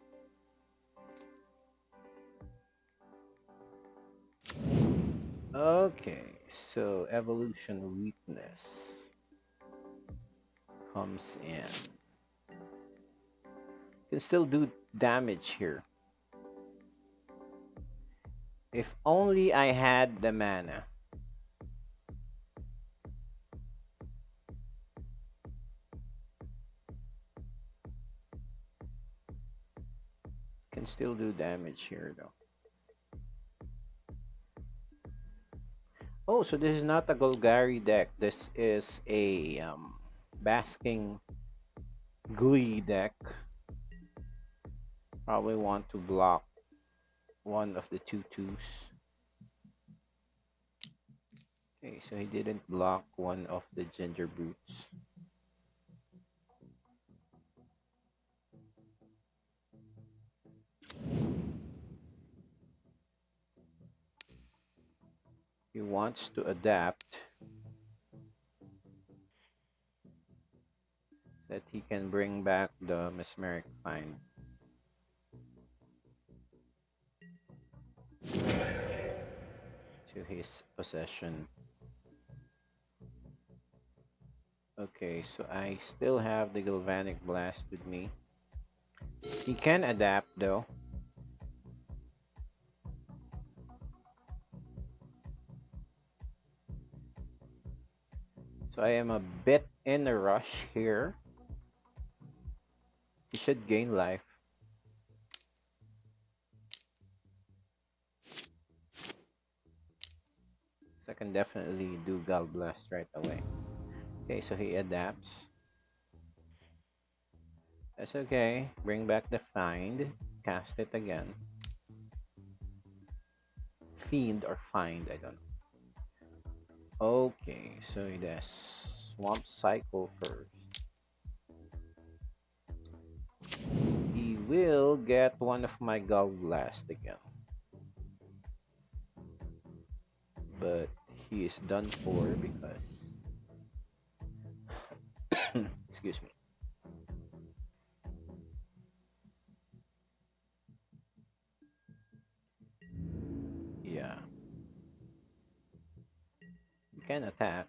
Okay, so Evolution Weakness comes in. Can still do damage here. If only I had the mana. Can still do damage here though. Oh, so this is not a Golgari deck. This is a Basking Glee deck. Probably want to block one of the 2/2s. Okay, so he didn't block one of the Ginger Brutes. He wants to adapt that he can bring back the Mesmeric Find. To his possession. Okay, so I still have the Galvanic Blast with me. He can adapt though. So I am a bit in a rush here. He should gain life. So I can definitely do Gal Blast right away. Okay, so he adapts. That's okay. Bring back the Find. Cast it again. Fiend or Find, I don't know. Okay, so he does Swamp Cycle first. He will get one of my Gal Blast again. But he is done for because excuse me. Yeah. You can attack.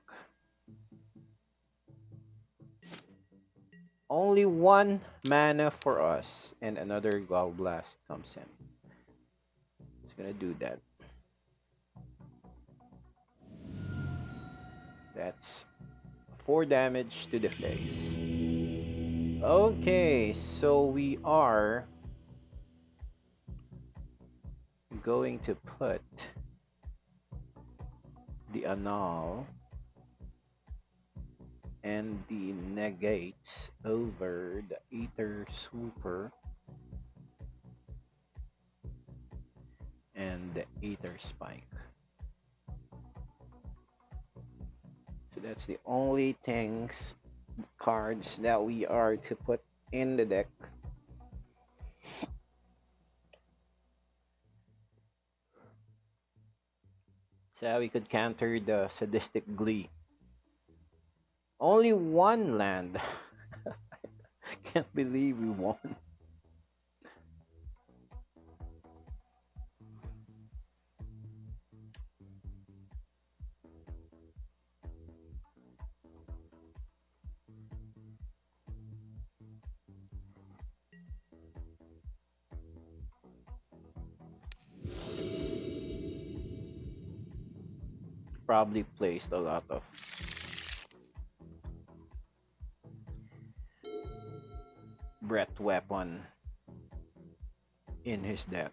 Only one mana for us, and another Gallblast comes in. It's gonna do that. That's 4 damage to the face. Okay, so we are going to put the annul and the negates over the Ether Swooper and the Ether Spike. So that's the only cards that we are to put in the deck. So we could counter the Sadistic Glee. Only one land. Can't believe we won. Probably placed a lot of breath weapon in his deck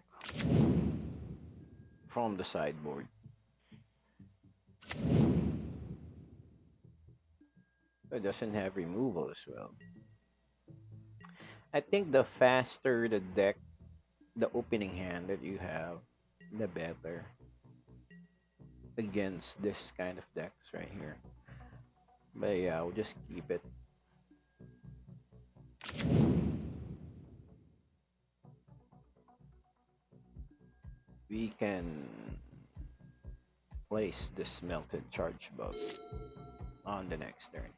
from the sideboard. It doesn't have removal as well. I think the faster the deck, the opening hand that you have, the better against this kind of decks right here. But yeah, I'll just keep it. We can place this melted charge bug on the next turn.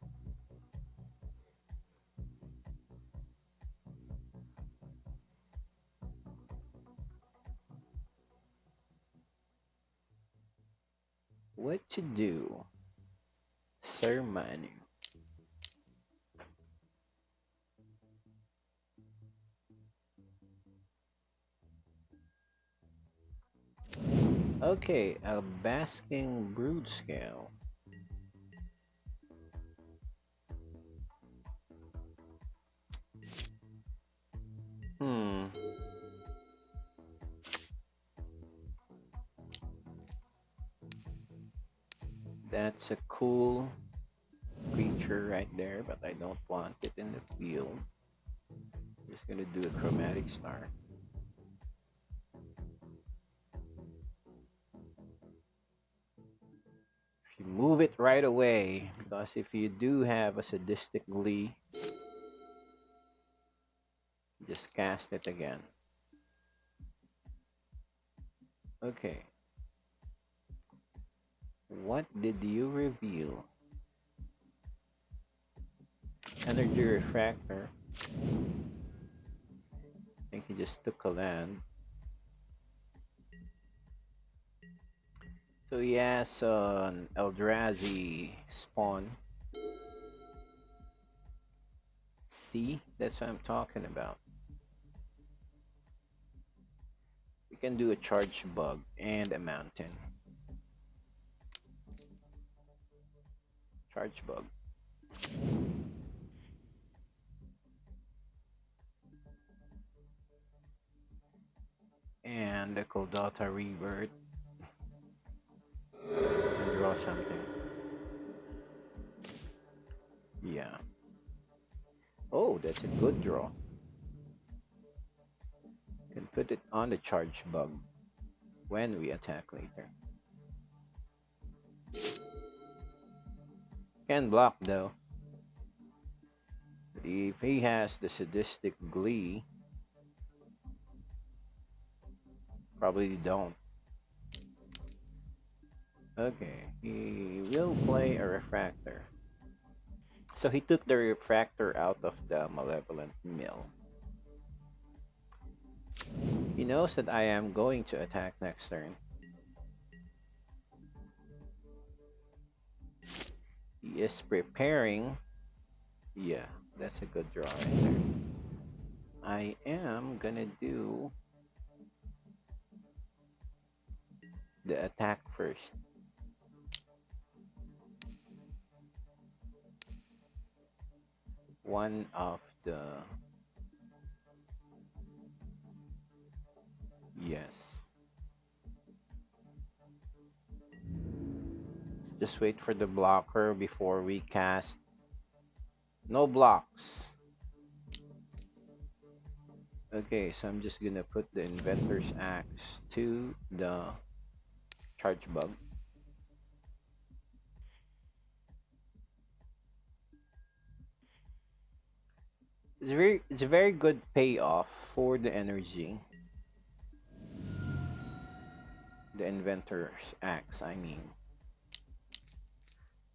What to do, Sir Manu? Okay, a basking brood scale. That's a cool creature right there, but I don't want it in the field. Just gonna do a chromatic star. You move it right away, because if you do have a Sadistic Glee, just cast it again. Okay. What did you reveal? Energy Refractor. I think he just took a land. So he has an Eldrazi spawn. See? That's what I'm talking about. We can do a charge bug and a mountain. Charge bug. And the Coldota Rebirth. And draw something. Yeah. Oh, that's a good draw. Can put it on the charge bug when we attack later. Can block though. If he has the Sadistic Glee, probably don't. Okay, he will play a Refractor. So he took the Refractor out of the Malevolent Mill. He knows that I am going to attack next turn. He is preparing Yeah, that's a good draw right there. I am gonna do the attack first. One of the yes. Just wait for the blocker before we cast. No blocks. Okay, so I'm just gonna put the Inventor's Axe to the charge bug. It's a very good payoff for the energy. The Inventor's Axe, I mean.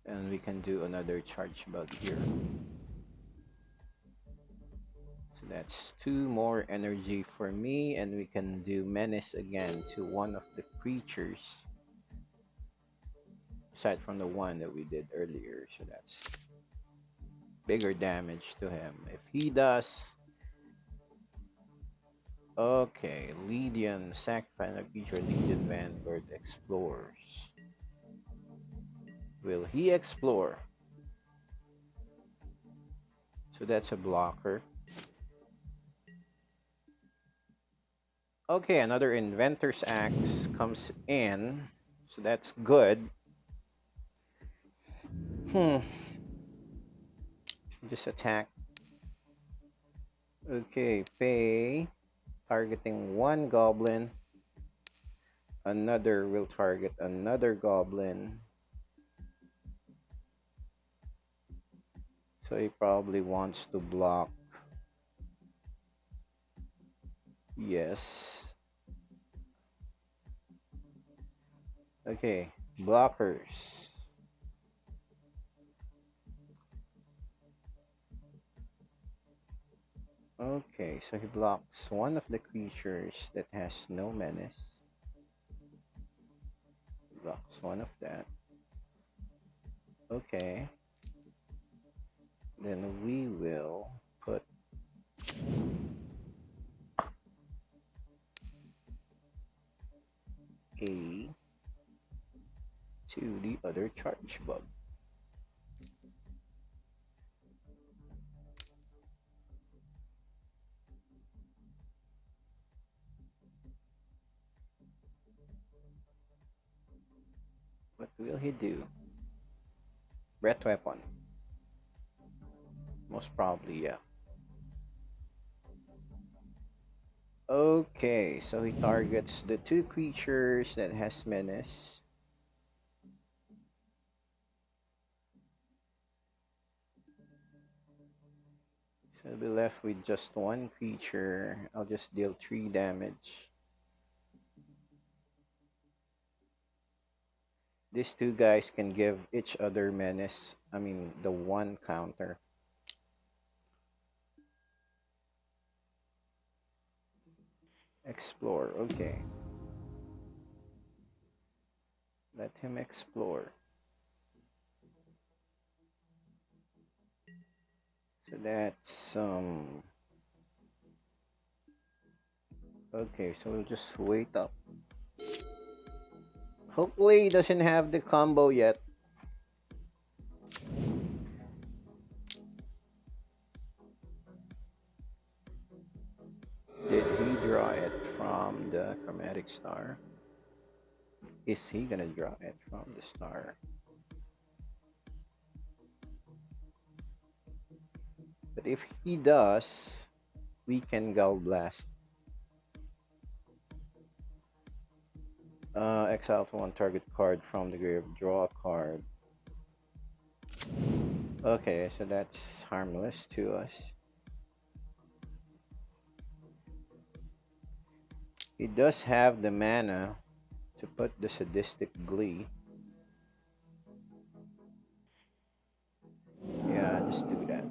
And we can do another charge bug here. So that's 2 more energy for me, and we can do menace again to one of the creatures aside from the one that we did earlier. So that's bigger damage to him. If he does, okay, Legion, sacrifice a creature, Legion Vanguard explores. Will he explore? So that's a blocker. Okay, another Inventor's Axe comes in. So that's good. Just attack. Okay, pay. Targeting one goblin. Another will target another goblin. So he probably wants to block. Yes. Okay, blockers. Okay, so he blocks one of the creatures that has no menace. Blocks one of that. Okay. Then we will put A to the other charge bug. What will he do? Breath weapon. Most probably, yeah. Okay, so he targets the 2 creatures that has menace. So I'll be left with just 1 creature. I'll just deal 3 damage. These 2 guys can give each other menace. I mean, the 1 counter. Explore, okay. Let him explore. So that's okay, so we'll just wait up. Hopefully he doesn't have the combo yet. Did he draw it from the chromatic star? Is he gonna draw it from the star? But if he does, we can Gall Blast. Exile to 1 target card from the grave, draw a card. Okay, so that's harmless to us. He does have the mana to put the Sadistic Glee. Yeah, just do that.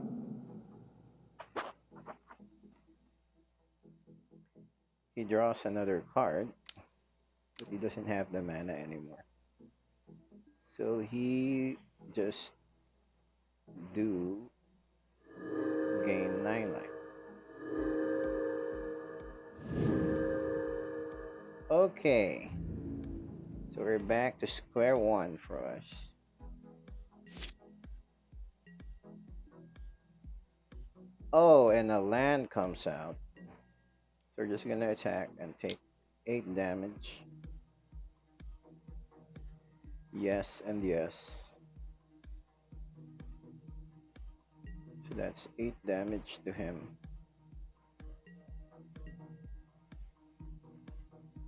He draws another card, but he doesn't have the mana anymore. So he just do Okay, so we're back to square one for us. Oh, and a land comes out. So we're just gonna attack and take 8 damage. Yes and yes. So that's 8 damage to him.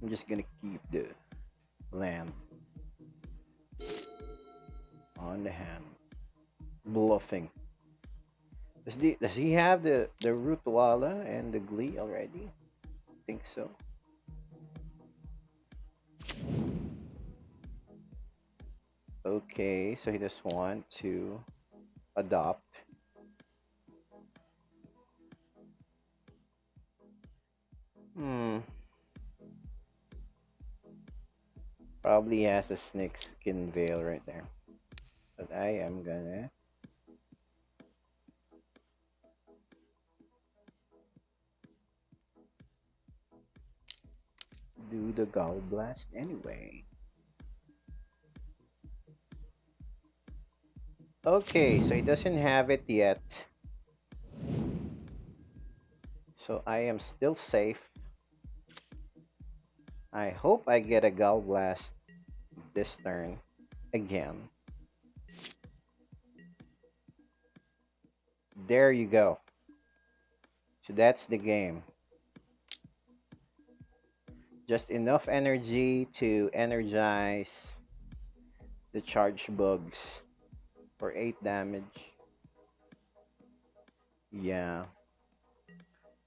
I'm just gonna keep the land on the hand. Bluffing. Does he have the Rootwalla and the Glee already? I think so. Okay, so he just want to adopt. Hmm. Probably has a snake skin veil right there. But I am gonna do the Gall Blast anyway. Okay, so he doesn't have it yet. So I am still safe. I hope I get a Gall Blast this turn again. There you go. So that's the game. Just enough energy to energize the charge bugs for 8 damage. Yeah,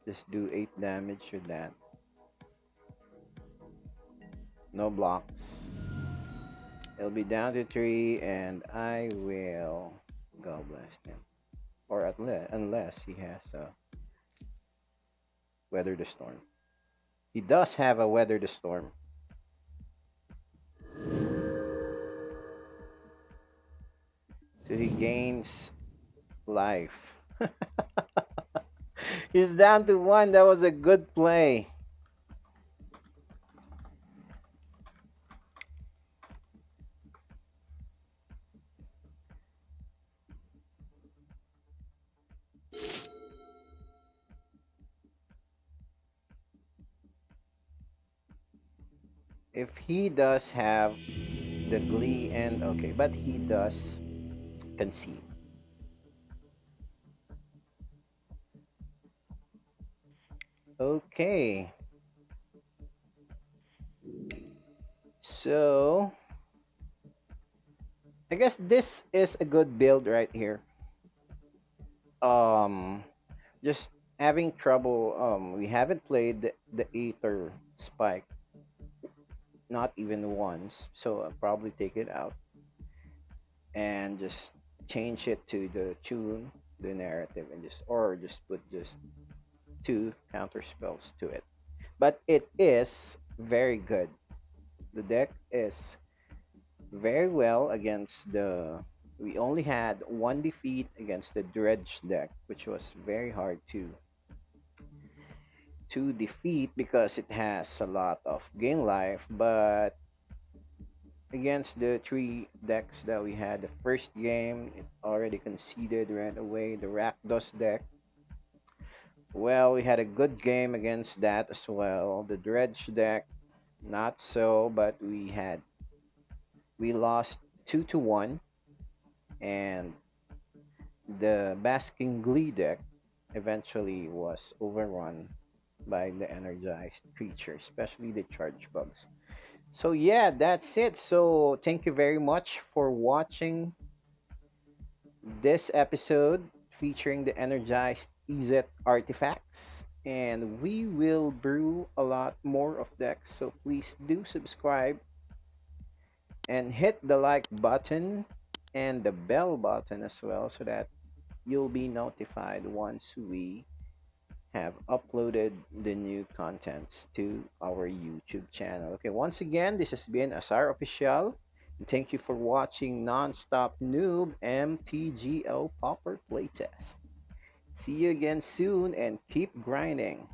just do 8 damage with that. No blocks. It'll be down to 3 and I will go blast him. Or unless he has a weather the storm. He does have a weather the storm. So he gains life. He's down to 1. That was a good play. If he does have the glee and okay, but he does concede. Okay. So I guess this is a good build right here. Um just having trouble. We haven't played the Aether Spike, not even once. So I'll probably take it out and just change it to the tune, the narrative, and just put just 2 counter spells to it. But it is very good. The deck is very well against the. We only had 1 defeat against the Dredge deck, which was very hard to defeat because it has a lot of gain life. But against the 3 decks that we had the first game, it already conceded right away. The Rakdos deck, well, we had a good game against that as well. The Dredge deck, not so, but we lost 2-1, and the Basking Glee deck eventually was overrun by the energized creature, especially the charge bugs. So yeah, that's it. So thank you very much for watching this episode featuring the Energized Izzet artifacts. And we will brew a lot more of decks. So please do subscribe and hit the like button and the bell button as well so that you'll be notified once we have uploaded the new contents to our YouTube channel. Okay, once again, this has been Asar Official. And thank you for watching Nonstop Noob Mtgo Pauper Playtest. See you again soon and keep grinding.